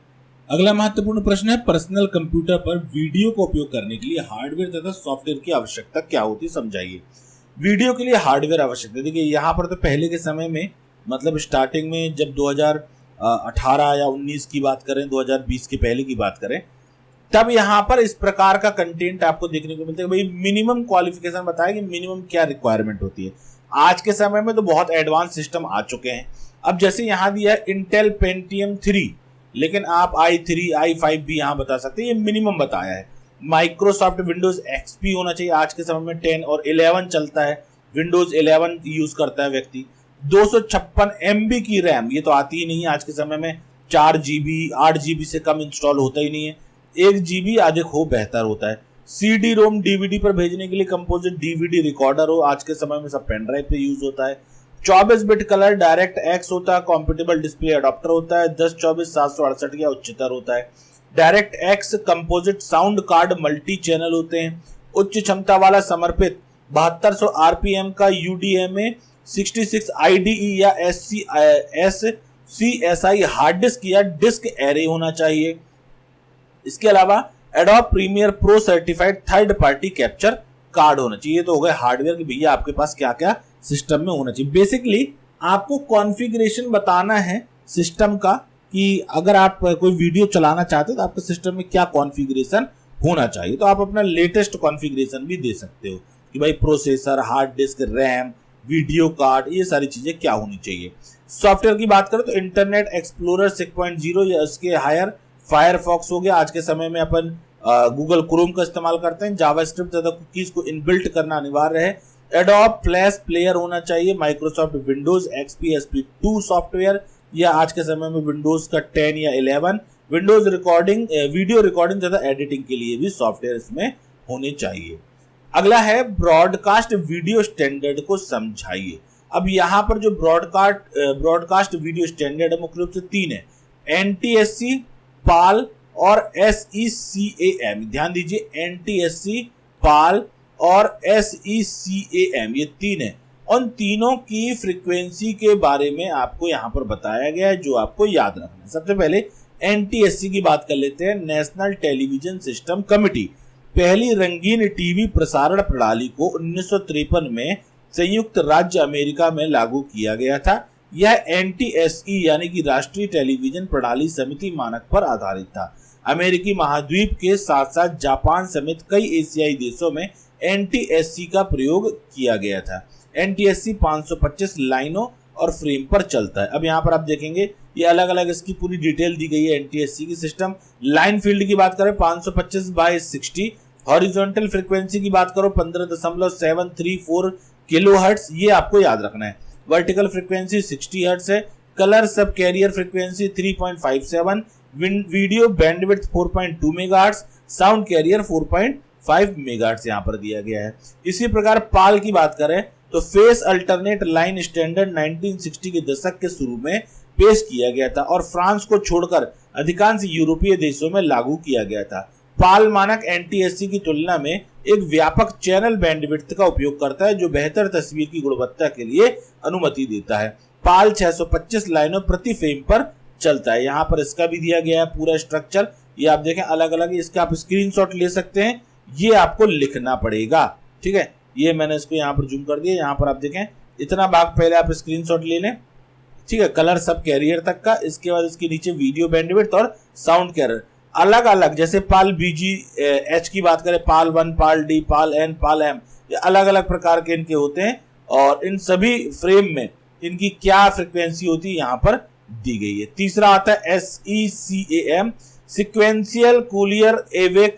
अगला महत्वपूर्ण प्रश्न है पर्सनल कंप्यूटर पर वीडियो को उपयोग करने के लिए हार्डवेयर तथा सॉफ्टवेयर की आवश्यकता क्या होती है, समझाइए। वीडियो के लिए हार्डवेयर आवश्यकता, देखिए यहाँ पर तो पहले के समय में मतलब स्टार्टिंग में जब 2018 या 19 की बात करें, 2020 के पहले की बात करें, तब यहाँ पर इस प्रकार का कंटेंट आपको देखने को मिलता है। भाई मिनिमम क्वालिफिकेशन बताया कि मिनिमम क्या रिक्वायरमेंट होती है। आज के समय में तो बहुत एडवांस सिस्टम आ चुके हैं। अब जैसे यहाँ दिया है इंटेल पेंटियम 3, लेकिन आप i3, i5 भी यहाँ बता सकते हैं, ये मिनिमम बताया है। माइक्रोसॉफ्ट विंडोज XP होना चाहिए। आज के समय में 10 और 11 चलता है, विंडोज 11 यूज करता है व्यक्ति। 256 MB की रैम, ये तो आती ही नहीं है आज के समय में, 4 GB 8 GB से कम इंस्टॉल होता ही नहीं है, 1 GB अधिक हो बेहतर होता है। CD रोम DVD पर भेजने के लिए कंपोजिट DVD रिकॉर्डर हो, आज के समय में सब पेन ड्राइव पे यूज होता है। 24 बिट कलर डायरेक्ट एक्स होता है, कॉम्पिटेबल डिस्प्ले अडॉप्टर होता है, 1024 768 या उच्चतर होता है। Direct x composite sound card multi channel होते हैं। उच्च क्षमता वाला समर्पित 7200 RPM का UDMA 66 IDE या SCSI हार्ड डिस्क या डिस्क एरे होना चाहिए। इसके अलावा Adobe Premiere Pro certified third party capture card होना चाहिए। तो हो गए हार्डवेयर कि भैया आपके पास क्या क्या सिस्टम में होना चाहिए। बेसिकली आपको कॉन्फ़िगरेशन बताना है सिस्टम का कि अगर आप कोई वीडियो चलाना चाहते हो तो आपके सिस्टम में क्या कॉन्फ़िगरेशन होना चाहिए। तो आप अपना लेटेस्ट कॉन्फ़िगरेशन भी दे सकते हो कि भाई processor, hard disk, RAM, video card, ये सारी चीजें क्या होनी चाहिए। सॉफ्टवेयर की बात करें तो इंटरनेट एक्सप्लोरर 6.0 या इसके हायर फायरफॉक्स हो गया। आज के समय में अपन गूगल क्रोम का इस्तेमाल करते हैं। जावास्क्रिप्ट तथा कुकीज को इनबिल्ट करना अनिवार्य है। एडोब फ्लैश प्लेयर होना चाहिए। Microsoft Windows XP SP2 software या आज के समय में विंडोज का 10 या 11। विंडोज रिकॉर्डिंग, वीडियो रिकॉर्डिंग तथा एडिटिंग के लिए भी सॉफ्टवेयर इसमें होने चाहिए। अगला है ब्रॉडकास्ट वीडियो स्टैंडर्ड को समझाइए। अब यहाँ पर जो ब्रॉडकास्ट वीडियो स्टैंडर्ड है मुख्य रूप से 3 है, NTSC, PAL और SECAM। ध्यान दीजिए, NTSC, PAL और SECAM ये 3 है। उन तीनों की फ्रीक्वेंसी के बारे में आपको यहाँ पर बताया गया है जो आपको याद रखना है। सबसे पहले NTSC की बात कर लेते हैं। नेशनल टेलीविजन सिस्टम कमिटी पहली रंगीन टीवी प्रसारण प्रणाली को 1953 में संयुक्त राज्य अमेरिका में लागू किया गया था। यह NTSE यानी कि राष्ट्रीय टेलीविजन प्रणाली समिति मानक पर आधारित था। अमेरिकी महाद्वीप के साथ साथ जापान समेत कई एशियाई देशों में NTSC का प्रयोग किया गया था। NTSC 525 लाइनों और फ्रेम पर चलता है। अब यहाँ पर आप देखेंगे ये अलग अलग इसकी पूरी डिटेल दी गई है NTSC की सिस्टम। लाइन फील्ड की बात करें 525/60। हॉरिजॉन्टल फ्रीक्वेंसी की बात करो 15.734 किलोहर्ट्ज, ये आपको याद रखना है। वर्टिकल फ्रीक्वेंसी 60 हर्ट्ज है। Colour sub carrier frequency 3.57। Video bandwidth 4.2 megahertz. Sound carrier 4.5 megahertz यहाँ पर दिया गया है। इसी प्रकार पाल की बात करें तो फेस अल्टरनेट लाइन स्टैंडर्ड 1960 के दशक के शुरू में पेश किया गया था और फ्रांस को छोड़कर अधिकांश यूरोपीय देशों में लागू किया गया था। पाल मानक NTSC की तुलना में एक व्यापक चैनल बैंडविड्थ का उपयोग करता है जो बेहतर तस्वीर की गुणवत्ता के लिए अनुमति देता है। पाल 625 लाइनों प्रति फ्रेम पर चलता है। यहाँ पर इसका भी दिया गया है पूरा स्ट्रक्चर। ये आप देखें अलग अलग, इसका आप स्क्रीनशॉट ले सकते हैं, ये आपको लिखना पड़ेगा। ठीक है, ये मैंने इसको यहाँ पर जूम कर दिया। यहाँ पर आप देखें इतना भाग पहले आप स्क्रीनशॉट ले लें। ठीक है, कलर सब कैरियर तक का, इसके बाद इसके नीचे वीडियो बैंडविड्थ और साउंड कैरियर अलग अलग। जैसे पाल BGH की बात करें, पाल 1, पाल D, पाल N, पाल M, ये अलग अलग प्रकार के इनके होते हैं और इन सभी फ्रेम में इनकी क्या फ्रीक्वेंसी होती है यहाँ पर दी गई है। तीसरा आता है SECAM, सिक्वेंशियल कूलियर एवेक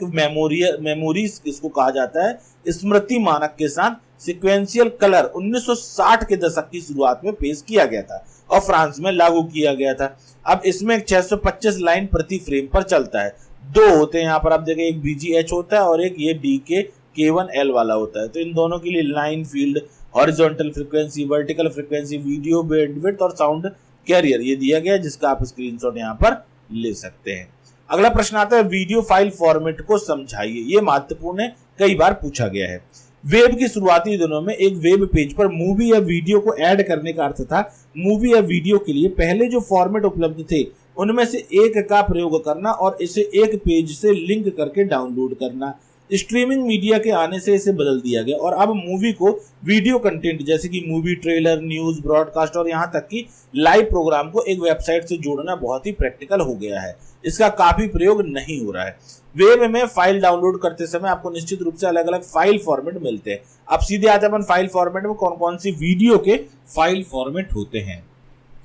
मेमोरीज इसको कहा जाता है। स्मृति मानक के साथ सिक्वेंशियल कलर 1960 के दशक की शुरुआत में पेश किया गया था और फ्रांस में लागू किया गया था। अब इसमें 625 लाइन प्रति फ्रेम पर चलता है। 2 होते हैं यहाँ पर आप देखें, एक BGH होता है और एक ये DK1L वाला होता है। तो इन दोनों के लिए line field, horizontal frequency, vertical frequency, video bandwidth और साउंड कैरियर ये दिया गया है, जिसका आप स्क्रीनशॉट यहाँ पर ले सकते हैं। अगला प्रश्न आता है वीडियो फाइल फॉर्मेट को समझाइए। ये महत्वपूर्ण है, कई बार पूछा गया है। वेब की शुरुआती दिनों में एक वेब पेज पर मूवी या वीडियो को ऐड करने का अर्थ था मूवी या वीडियो के लिए पहले जो फॉर्मेट उपलब्ध थे उनमें से एक का प्रयोग करना और इसे एक पेज से लिंक करके डाउनलोड करना। स्ट्रीमिंग मीडिया के आने से इसे बदल दिया गया और अब मूवी को वीडियो कंटेंट जैसे कि मूवी ट्रेलर, न्यूज, ब्रॉडकास्ट और यहाँ तक कि लाइव प्रोग्राम को एक वेबसाइट से जोड़ना बहुत ही प्रैक्टिकल हो गया है। इसका काफी प्रयोग नहीं हो रहा है। वेब में फाइल डाउनलोड करते समय आपको निश्चित रूप से अलग अलग फाइल फॉर्मेट मिलते हैं। अब सीधे आते हैं फाइल फॉर्मेट में कौन कौन सी वीडियो के फाइल फॉर्मेट होते हैं।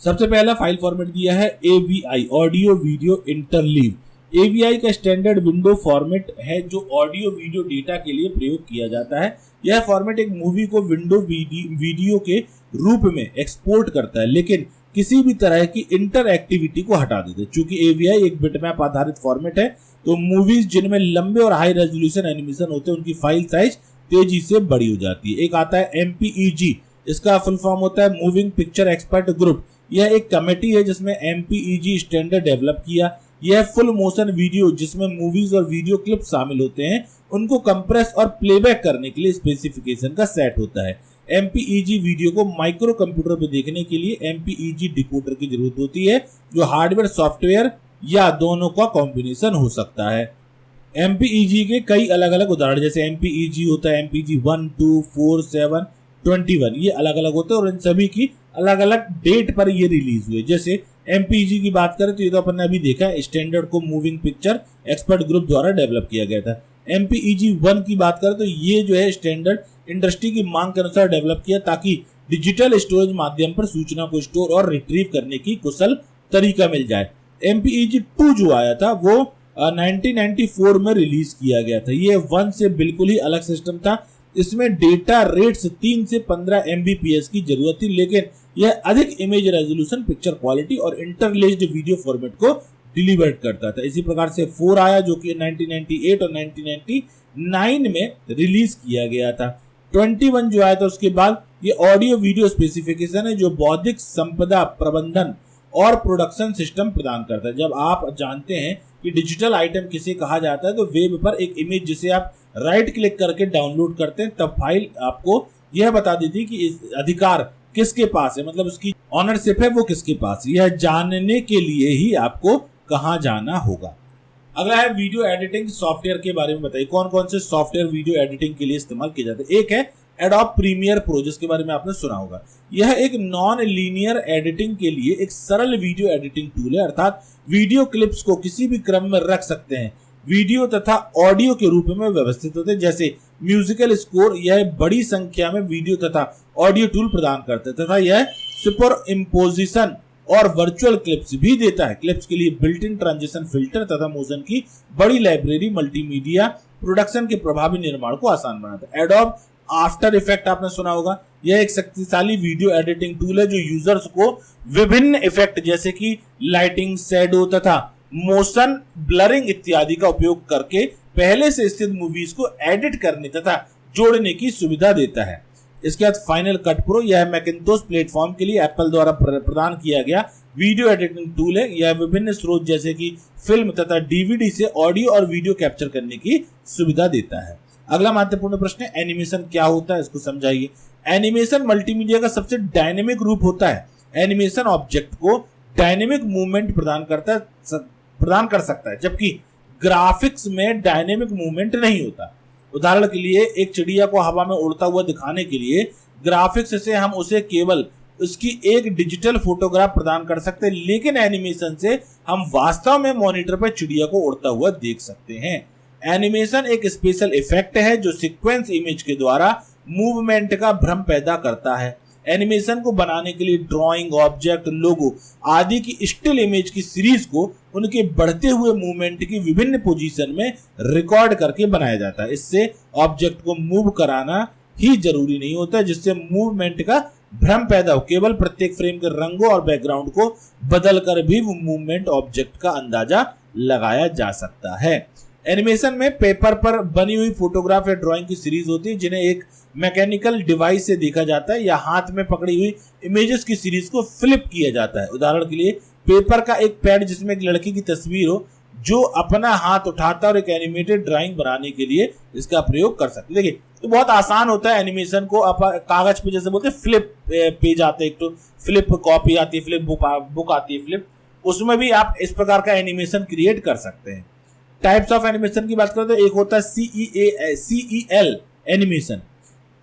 सबसे पहला फाइल फॉर्मेट दिया है AVI, audio video interleave. AVI का स्टैंडर्ड विंडो फॉर्मेट है जो ऑडियो वीडियो डेटा के लिए प्रयोग किया जाता है। यह फॉर्मेट एक मूवी को विंडो वीडियो के रूप में एक्सपोर्ट करता है, लेकिन किसी भी तरह की इंटरएक्टिविटी को हटा देता है। चूंकि AVI एक बिटमैप आधारित फॉर्मेट है, तो मूवीज जिनमें लंबे और हाई रेजोल्यूशन एनिमेशन होते हैं उनकी फाइल साइज तेजी से बड़ी हो जाती है। एक आता है MPEG, इसका फुल फॉर्म होता है मूविंग पिक्चर एक्सपर्ट ग्रुप। यह एक कमेटी है जिसमें MPEG स्टैंडर्ड डेवलप किया। यह फुल मोशन वीडियो जिसमें मूवीज और वीडियो क्लिप शामिल होते हैं उनको कंप्रेस और प्लेबैक करने के लिए स्पेसिफिकेशन का सेट होता है। MPEG वीडियो को माइक्रो कंप्यूटर पर देखने के लिए MPEG डिकोडर की जरूरत होती है, जो हार्डवेयर सॉफ्टवेयर या दोनों का कॉम्बिनेशन हो सकता है। MPEG के कई अलग अलग उदाहरण, जैसे MPEG होता है MPEG 1, 2, 4, 7, 21, ये अलग अलग होते हैं और इन सभी की अलग अलग डेट पर ये रिलीज हुए। जैसे MPEG की बात करें तो ये तो अपन ने अभी देखा है, स्टैंडर्ड को मूविंग पिक्चर एक्सपर्ट ग्रुप द्वारा डेवलप किया गया था। MPEG 1 की बात करें तो ये जो है स्टैंडर्ड इंडस्ट्री की मांग के अनुसार डेवलप किया ताकि डिजिटल स्टोरेज माध्यम पर सूचना को स्टोर और रिट्रीव करने की कुशल तरीका मिल जाए। MPEG 2 जो आया था वो 1994 में रिलीज किया गया था। ये 1 से बिल्कुल ही अलग सिस्टम था। इसमें डेटा रेट्स 3 से 15 Mbps की जरूरत थी, लेकिन यह अधिक इमेज रेजोल्यूशन, पिक्चर क्वालिटी और इंटरलेस्ड वीडियो फॉर्मेट को डिलीवर करता था। इसी प्रकार से 4 आया जो कि 1998 और 1999 में रिलीज किया गया था। 21 जो आया था उसके बाद ये ऑडियो वीडियो स्पेसिफिकेशन है जो बौद्धिक संपदा प्रबंधन और प्रोडक्शन सिस्टम प्रदान करता है। जब आप जानते हैं कि डिजिटल आइटम किसे कहा जाता है तो वेब पर एक इमेज जिसे आप राइट क्लिक करके डाउनलोड करते हैं तब फाइल आपको यह बता देती है कि इस अधिकार किसके पास है, मतलब उसकी ऑनरशिप है वो किसके पास है। यह जानने के लिए ही आपको कहाँ जाना होगा। अगला है वीडियो एडिटिंग सॉफ्टवेयर के बारे में बताइए। कौन कौन से सॉफ्टवेयर वीडियो एडिटिंग के लिए इस्तेमाल किए जाते हैं। एक है एडोब प्रीमियर प्रो, जिसके बारे में आपने सुना होगा। यह एक नॉन लीनियर एडिटिंग के लिए एक सरल वीडियो एडिटिंग टूल है, अर्थात वीडियो क्लिप्स को किसी भी क्रम में रख सकते हैं, वीडियो तथा ऑडियो के रूप में व्यवस्थित होते हैं। जैसे म्यूजिकल स्कोर, यह बड़ी संख्या में वीडियो तथा ऑडियो टूल प्रदान करते हैं तथा यह सुपर इम्पोजिशन और वर्चुअल क्लिप्स भी देता है। क्लिप्स के लिए बिल्ट इन ट्रांजिशन फिल्टर तथा मोशन की बड़ी लाइब्रेरी मल्टीमीडिया प्रोडक्शन के प्रभावी निर्माण को आसान बनाता है। एडोब आफ्टर इफेक्ट आपने सुना होगा। यह एक शक्तिशाली वीडियो एडिटिंग टूल है जो यूजर्स को विभिन्न इफेक्ट जैसे कि लाइटिंग, शैडो तथा मोशन ब्लरिंग इत्यादि का उपयोग करके पहले से स्थित मूवीज को एडिट करने तथा जोड़ने की सुविधा देता है। इसके बाद फाइनल कट प्रो, यह मैकिन्टोश प्लेटफॉर्म के लिए एप्पल द्वारा प्रदान किया गया वीडियो एडिटिंग टूल है। यह विभिन्न स्रोत जैसे कि फिल्म तथा DVD से ऑडियो और वीडियो कैप्चर करने की सुविधा देता है। अगला महत्वपूर्ण प्रश्न है एनिमेशन क्या होता है, इसको समझाइए। एनिमेशन मल्टीमीडिया का सबसे डायनेमिक रूप होता है। एनिमेशन ऑब्जेक्ट को डायनेमिक मूवमेंट प्रदान कर सकता है, जबकि ग्राफिक्स में डायनेमिक मूवमेंट नहीं होता। उदाहरण के लिए एक चिड़िया को हवा में उड़ता हुआ दिखाने के लिए ग्राफिक्स से हम उसे केवल उसकी एक डिजिटल फोटोग्राफ प्रदान कर सकते हैं, लेकिन एनिमेशन से हम वास्तव में मॉनिटर पर चिड़िया को उड़ता हुआ देख सकते हैं। एनिमेशन एक स्पेशल इफेक्ट है जो सीक्वेंस इमेज के द्वारा मूवमेंट का भ्रम पैदा करता है। एनिमेशन को बनाने के लिए ड्राइंग, ऑब्जेक्ट, लोगो आदि की स्टिल इमेज की सीरीज को उनके बढ़ते हुए मूवमेंट की विभिन्न पोजीशन में रिकॉर्ड करके बनाया जाता है। इससे ऑब्जेक्ट को मूव कराना ही जरूरी नहीं होता जिससे मूवमेंट का भ्रम पैदा हो, केवल प्रत्येक फ्रेम के रंगों और बैकग्राउंड को बदलकर भी वो मूवमेंट ऑब्जेक्ट का अंदाजा लगाया जा सकता है। एनिमेशन में पेपर पर बनी हुई फोटोग्राफ या ड्राइंग की सीरीज होती है जिन्हें एक मैकेनिकल डिवाइस से देखा जाता है या हाथ में पकड़ी हुई इमेजेस की सीरीज को फ्लिप किया जाता है। उदाहरण के लिए पेपर का एक पैड जिसमें एक लड़की की तस्वीर हो जो अपना हाथ उठाता है और एक एनिमेटेड ड्राइंग बनाने के लिए इसका प्रयोग कर सकते हैं। देखिए तो बहुत आसान होता है एनिमेशन को कागज पे जैसे बोलते हैं फ्लिप पेज आते हैं, एक तो फ्लिप कॉपी आती है, फ्लिप बुक आती है, फ्लिप, उसमें भी आप इस प्रकार का एनिमेशन क्रिएट कर सकते हैं। टाइप्स ऑफ एनिमेशन की बात करें तो एक होता है CEL एनिमेशन,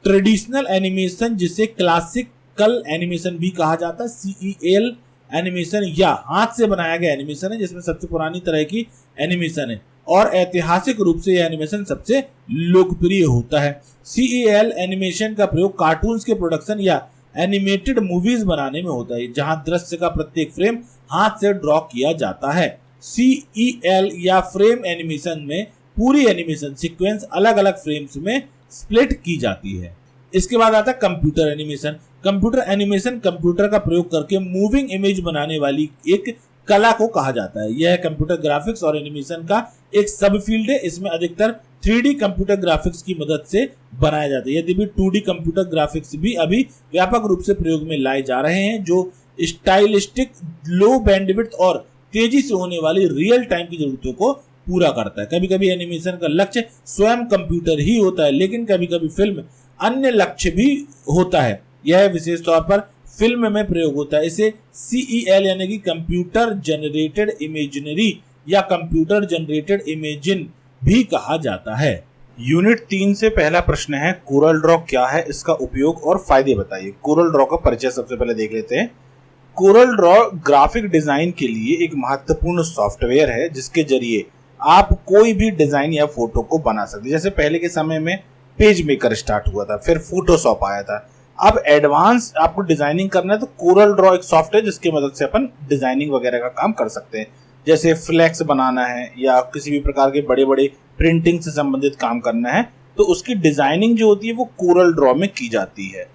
ट्रेडिशनल एनिमेशन जिसे क्लासिकल एनिमेशन भी कहा जाता है। CEL एनिमेशन या हाथ से बनाया गया एनिमेशन है जिसमें सबसे पुरानी तरह की एनिमेशन है और ऐतिहासिक रूप से यह एनिमेशन सबसे लोकप्रिय होता है। CEL एनिमेशन का प्रयोग कार्टून्स के प्रोडक्शन या एनिमेटेड मूवीज बनाने में होता है जहां दृश्य का प्रत्येक फ्रेम हाथ से ड्रॉ किया जाता है। CEL या फ्रेम एनिमेशन में पूरी एनिमेशन सीक्वेंस अलग अलग फ्रेम्स में स्प्लिट की जाती है। इसके बाद आता है computer animation. Computer animation computer का प्रयोग करके मूविंग इमेज बनाने वाली एक कला को कहा जाता है। यह कंप्यूटर ग्राफिक्स और एनिमेशन का एक सब फील्ड है। इसमें अधिकतर 3D कंप्यूटर ग्राफिक्स की मदद से बनाया जाता है, यदि भी 2D कंप्यूटर ग्राफिक्स भी अभी व्यापक रूप से प्रयोग में लाए जा रहे हैं, जो स्टाइलिस्टिक, लो बैंडविड्थ और तेजी से होने वाली रियल टाइम की जरूरतों को पूरा करता है। कभी कभी एनिमेशन का लक्ष्य स्वयं कंप्यूटर ही होता है, लेकिन कभी कभी फिल्म अन्य लक्ष्य भी होता है। यह विशेष तौर पर फिल्म में प्रयोग होता है। इसे CEL यानी कि कंप्यूटर जनरेटेड इमेजिनरी या कंप्यूटर जनरेटेड इमेजिन भी कहा जाता है। यूनिट 3 से पहला प्रश्न है, कोरल ड्रॉ क्या है, इसका उपयोग और फायदे बताइए। कोरल ड्रॉ का परिचय सबसे पहले देख लेते हैं। कोरल ड्रॉ ग्राफिक डिजाइन के लिए एक महत्वपूर्ण सॉफ्टवेयर है जिसके जरिए आप कोई भी डिजाइन या फोटो को बना सकते हैं। जैसे पहले के समय में पेज मेकर स्टार्ट हुआ था, फिर फोटोशॉप आया था। अब एडवांस आपको डिजाइनिंग करना है तो कोरल ड्रॉ एक सॉफ्टवेयर जिसकी मदद से अपन डिजाइनिंग वगैरह का काम कर सकते हैं। जैसे फ्लैक्स बनाना है या किसी भी प्रकार के बड़े बड़े प्रिंटिंग से संबंधित काम करना है तो उसकी डिजाइनिंग जो होती है वो कोरल ड्रॉ में की जाती है।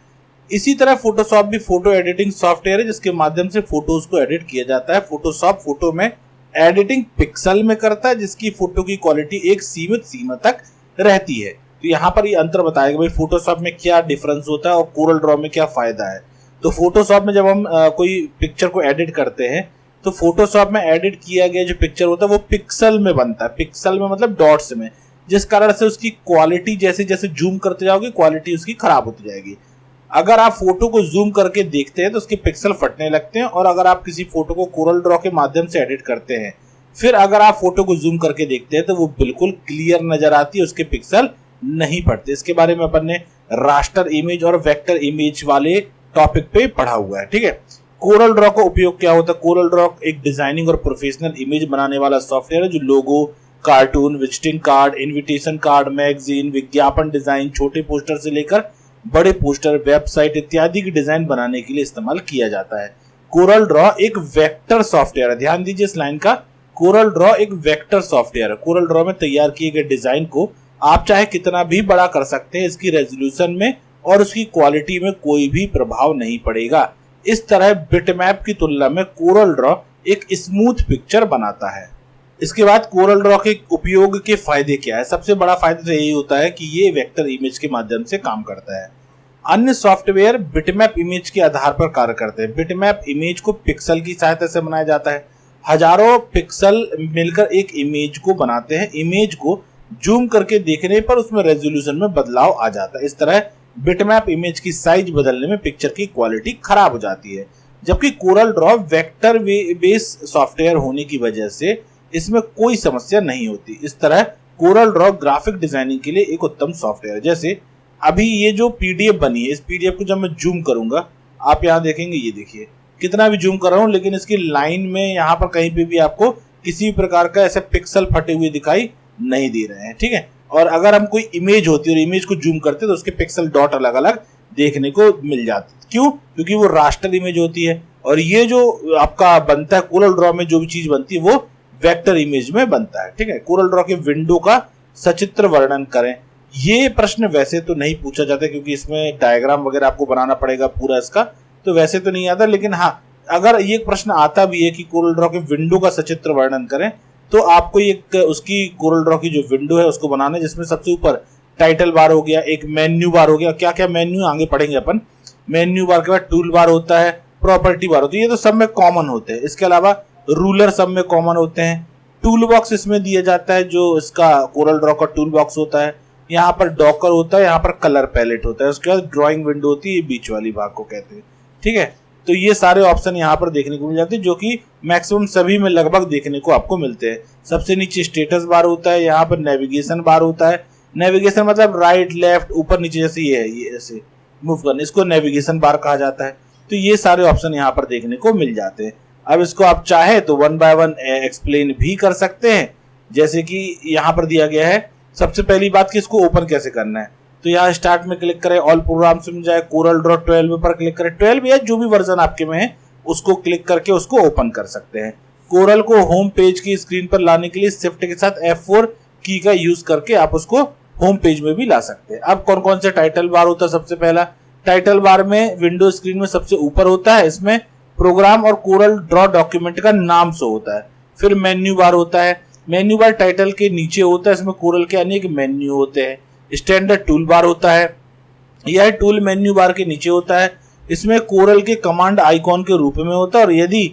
इसी तरह फोटोशॉप भी फोटो एडिटिंग सॉफ्टवेयर है जिसके माध्यम से फोटोज को एडिट किया जाता है। फोटोशॉप फोटो में एडिटिंग पिक्सल में करता है जिसकी फोटो की क्वालिटी एक सीमित सीमा तक रहती है। तो यहाँ पर ये अंतर बताएगा भाई फोटोशॉप में क्या डिफरेंस होता है और कोरल ड्रॉ में क्या फायदा है। तो फोटोशॉप में जब हम कोई पिक्चर को एडिट करते हैं तो फोटोशॉप में एडिट किया गया जो पिक्चर होता है वो पिक्सल में बनता है। पिक्सल में मतलब डॉट्स में, जिस कारण से उसकी क्वालिटी जैसे जैसे जूम करते जाओगे क्वालिटी उसकी खराब होती जाएगी। अगर आप फोटो को जूम करके देखते हैं तो उसके पिक्सल फटने लगते हैं, और अगर आप किसी फोटो को कोरल ड्रॉ के माध्यम से एडिट करते हैं फिर अगर आप फोटो को जूम करके देखते हैं तो वो बिल्कुल क्लियर नजर आती है, उसके पिक्सल नहीं फटते। इसके बारे में अपन ने रास्टर इमेज और वेक्टर इमेज वाले टॉपिक पे पढ़ा हुआ है। ठीक है, कोरल ड्रॉ का उपयोग क्या होता है। कोरल ड्रॉ एक डिजाइनिंग और प्रोफेशनल इमेज बनाने वाला सॉफ्टवेयर है जो logo, cartoon, visiting card, invitation card, magazine, विज्ञापन डिजाइन, छोटे पोस्टर से लेकर बड़े पोस्टर, वेबसाइट इत्यादि की डिजाइन बनाने के लिए इस्तेमाल किया जाता है। कोरल ड्रॉ एक वेक्टर सॉफ्टवेयर है, ध्यान दीजिए इस लाइन का। कोरल ड्रॉ एक वेक्टर सॉफ्टवेयर है। कोरल ड्रॉ में तैयार किए गए डिजाइन को आप चाहे कितना भी बड़ा कर सकते हैं, इसकी रेजोल्यूशन में और उसकी क्वालिटी में कोई भी प्रभाव नहीं पड़ेगा। इस तरह बिटमैप की तुलना में कोरल ड्रॉ एक स्मूथ पिक्चर बनाता है। इसके बाद कोरल ड्रॉ के उपयोग के फायदे क्या है। सबसे बड़ा फायदा तो यही होता है कि ये वेक्टर इमेज के माध्यम से काम करता है। अन्य सॉफ्टवेयर बिटमैप इमेज के आधार पर कार्य करते हैं। बिटमैप इमेज को पिक्सल की सहायता से बनाया जाता है। हजारों पिक्सल मिलकर एक इमेज को बनाते हैं। इमेज को जूम करके देखने पर उसमें रेजोल्यूशन में बदलाव आ जाता है। इस तरह बिटमैप इमेज की साइज बदलने में पिक्चर की क्वालिटी खराब हो जाती है। जबकि Corel Draw vector base software होने की वजह से इसमें कोई समस्या नहीं होती। इस तरह कोरल ड्रॉ ग्राफिक डिजाइनिंग के लिए एक उत्तम सॉफ्टवेयर है। जैसे अभी ये जो पीडीएफ बनी है, इस पीडीएफ को जब मैं जूम करूंगा आप यहाँ देखेंगे, ये देखिए कितना भी जूम कर रहा हूँ लेकिन इसकी लाइन में यहाँ पर कहीं पे भी आपको किसी प्रकार का ऐसे पिक्सल फटे हुए दिखाई नहीं दे रहे हैं। ठीक है, और अगर हम कोई इमेज होती है और इमेज को जूम करते तो उसके पिक्सल डॉट अलग अलग देखने को मिल जाते। क्यों? क्योंकि वो रास्टर इमेज होती है और ये जो आपका बनता है कोरल ड्रॉ में जो भी चीज बनती है वो वेक्टर इमेज में बनता है। ठीक है, कोरल ड्रॉ के विंडो का सचित्र वर्णन करें। ये प्रश्न वैसे तो नहीं पूछा जाता क्योंकि इसमें डायग्राम वगैरह आपको बनाना पड़ेगा पूरा इसका, तो वैसे तो नहीं आता। लेकिन हाँ, अगर ये प्रश्न आता भी है कि कोरल ड्रॉ के विंडो का सचित्र वर्णन करें तो आपको एक उसकी कोरल ड्रॉ की जो विंडो है उसको बनाना है, जिसमें सबसे ऊपर टाइटल बार हो गया, एक मेन्यू बार हो गया। क्या क्या मेन्यू आगे पढ़ेंगे अपन। मेन्यू बार के बाद टूल बार होता है, प्रॉपर्टी बार होती है, ये तो सब में कॉमन होते हैं। इसके अलावा रूलर सब में कॉमन होते हैं। टूल बॉक्स इसमें दिया जाता है जो इसका कोरल ड्रॉ का टूल बॉक्स होता है। यहाँ पर डॉकर होता है, यहाँ पर कलर पैलेट होता है। उसके बाद ड्राइंग विंडो होती है, ये बीच वाली भाग को कहते हैं। ठीक है, तो ये सारे ऑप्शन यहाँ पर देखने को मिल जाते हैं जो कि मैक्सिमम सभी में लगभग देखने को आपको मिलते हैं। सबसे नीचे स्टेटस बार होता है, यहाँ पर नेविगेशन बार होता है। नेविगेशन मतलब राइट लेफ्ट ऊपर नीचे जैसे ये है, ये ऐसे मूव करना, इसको नेविगेशन बार कहा जाता है। तो ये सारे ऑप्शन यहाँ पर देखने को मिल जाते हैं। अब इसको आप चाहे तो वन बाय वन एक्सप्लेन भी कर सकते हैं, जैसे कि यहाँ पर दिया गया है। सबसे पहली बात कि इसको ओपन कैसे करना है, तो यहाँ स्टार्ट में क्लिक करें, ऑल प्रोग्राम्स में जाए, कोरल ड्रॉ 12 पर क्लिक करें। 12 या जो भी वर्जन आपके में है उसको क्लिक करके उसको ओपन कर सकते हैं। कोरल को होम पेज की स्क्रीन पर लाने के लिए शिफ्ट के साथ F4 की का यूज करके आप उसको होम पेज में भी ला सकते हैं। अब कौन कौन से टाइटल बार होता है? सबसे पहला टाइटल बार में विंडो स्क्रीन में सबसे ऊपर होता है, इसमें प्रोग्राम और कोरल ड्रॉ डॉक्यूमेंट का नाम शो होता है। फिर मेन्यू बार होता है, मेन्यू बार टाइटल के नीचे होता है, इसमें कोरल के अनेक मेन्यू होते हैं। स्टैंडर्ड टूल बार होता है, यह टूल मेन्यू बार के नीचे होता है, इसमें कोरल के कमांड आइकॉन के रूप में होता है। और यदि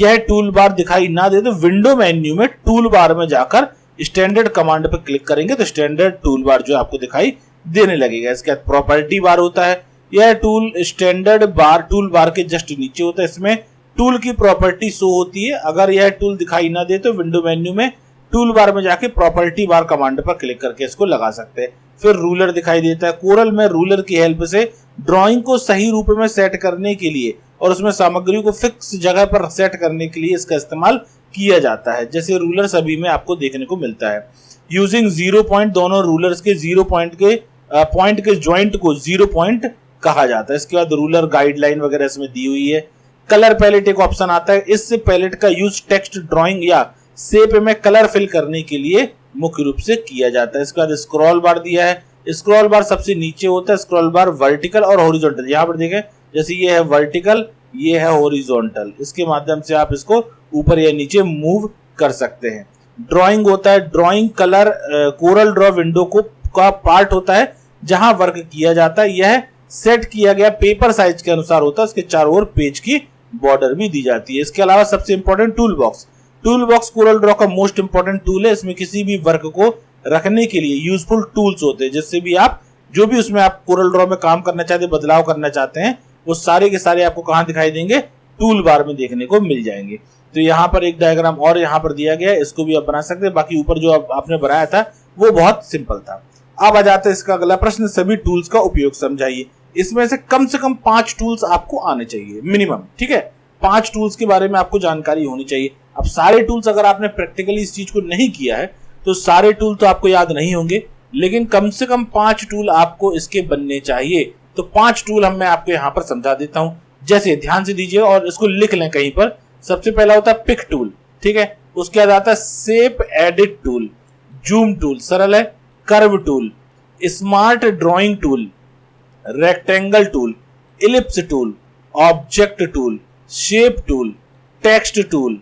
यह टूल बार दिखाई ना दे तो विंडो मेन्यू में टूल बार में जाकर स्टैंडर्ड कमांड पर क्लिक करेंगे तो स्टैंडर्ड टूल बार जो आपको दिखाई देने लगेगा। इसके बाद प्रॉपर्टी बार होता है, यह tool standard bar tool bar के जस्ट नीचे होता है, इसमें टूल की प्रॉपर्टी शो होती है। अगर यह टूल दिखाई ना दे तो विंडो मेन्यू में टूल बार में जाके प्रॉपर्टी बार कमांड पर क्लिक करके इसको लगा सकते हैं। फिर रूलर दिखाई देता है, कोरल में रूलर की हेल्प से ड्राइंग को सही रूप में सेट करने के लिए और उसमें सामग्री को फिक्स जगह पर सेट करने के लिए इसका इस्तेमाल किया जाता है। जैसे रूलर सभी में आपको देखने को मिलता है। यूजिंग 0 पॉइंट, दोनों रूलर्स के 0 पॉइंट के ज्वाइंट को 0 पॉइंट कहा जाता है। इसके बाद रूलर गाइडलाइन वगैरह इसमें दी हुई है। कलर पैलेट एक ऑप्शन आता है, इस पैलेट का यूज टेक्स्ट, ड्राइंग या शेप में कलर फिल करने के लिए मुख्य रूप से किया जाता है। इसके बाद स्क्रॉल बार दिया है, स्क्रॉल बार सबसे नीचे होता है। स्क्रॉल बार वर्टिकल और हॉरिजॉन्टल, यहाँ पर देखें जैसे ये है वर्टिकल, ये है हॉरिजॉन्टल, इसके माध्यम से आप इसको ऊपर या नीचे मूव कर सकते हैं। ड्राइंग होता है, drawing colour Corel Draw window को का पार्ट होता है जहां वर्क किया जाता है। यह सेट किया गया पेपर साइज के अनुसार होता है, इसके चारों ओर पेज की बॉर्डर भी दी जाती है। इसके अलावा सबसे important tool box, tool box Corel Draw का मोस्ट इंपॉर्टेंट टूल है। इसमें किसी भी वर्क को रखने के लिए यूजफुल टूल्स होते हैं, जिससे भी आप जो भी उसमें आप कोरल ड्रॉ में काम करना चाहते हैं, बदलाव करना चाहते हैं, वो सारे के सारे आपको कहां दिखाई देंगे? टूल बार में देखने को मिल जाएंगे। तो यहाँ पर एक डायग्राम और यहाँ पर दिया गया है, इसको भी आप बना सकते हैं। बाकी ऊपर जो आपने बनाया था वो बहुत सिंपल था। अब आ जाता है इसका अगला प्रश्न, सभी टूल्स का उपयोग समझाइए। इसमें से कम 5 टूल्स आपको आने चाहिए मिनिमम, ठीक है। 5 टूल्स के बारे में आपको जानकारी होनी चाहिए। अब सारे टूल्स अगर आपने प्रैक्टिकली इस चीज को नहीं किया है तो सारे टूल तो आपको याद नहीं होंगे, लेकिन कम से कम 5 टूल आपको इसके बनने चाहिए। तो 5 टूल मैं आपको यहाँ पर समझा देता हूँ, जैसे ध्यान से दीजिए और इसको लिख लें कहीं पर। सबसे पहला होता है पिक टूल, ठीक है। उसके बाद आता है shape edit tool, zoom tool सरल है, curve tool, smart drawing tool, rectangle tool, ellipse tool, object tool, shape tool, text tool,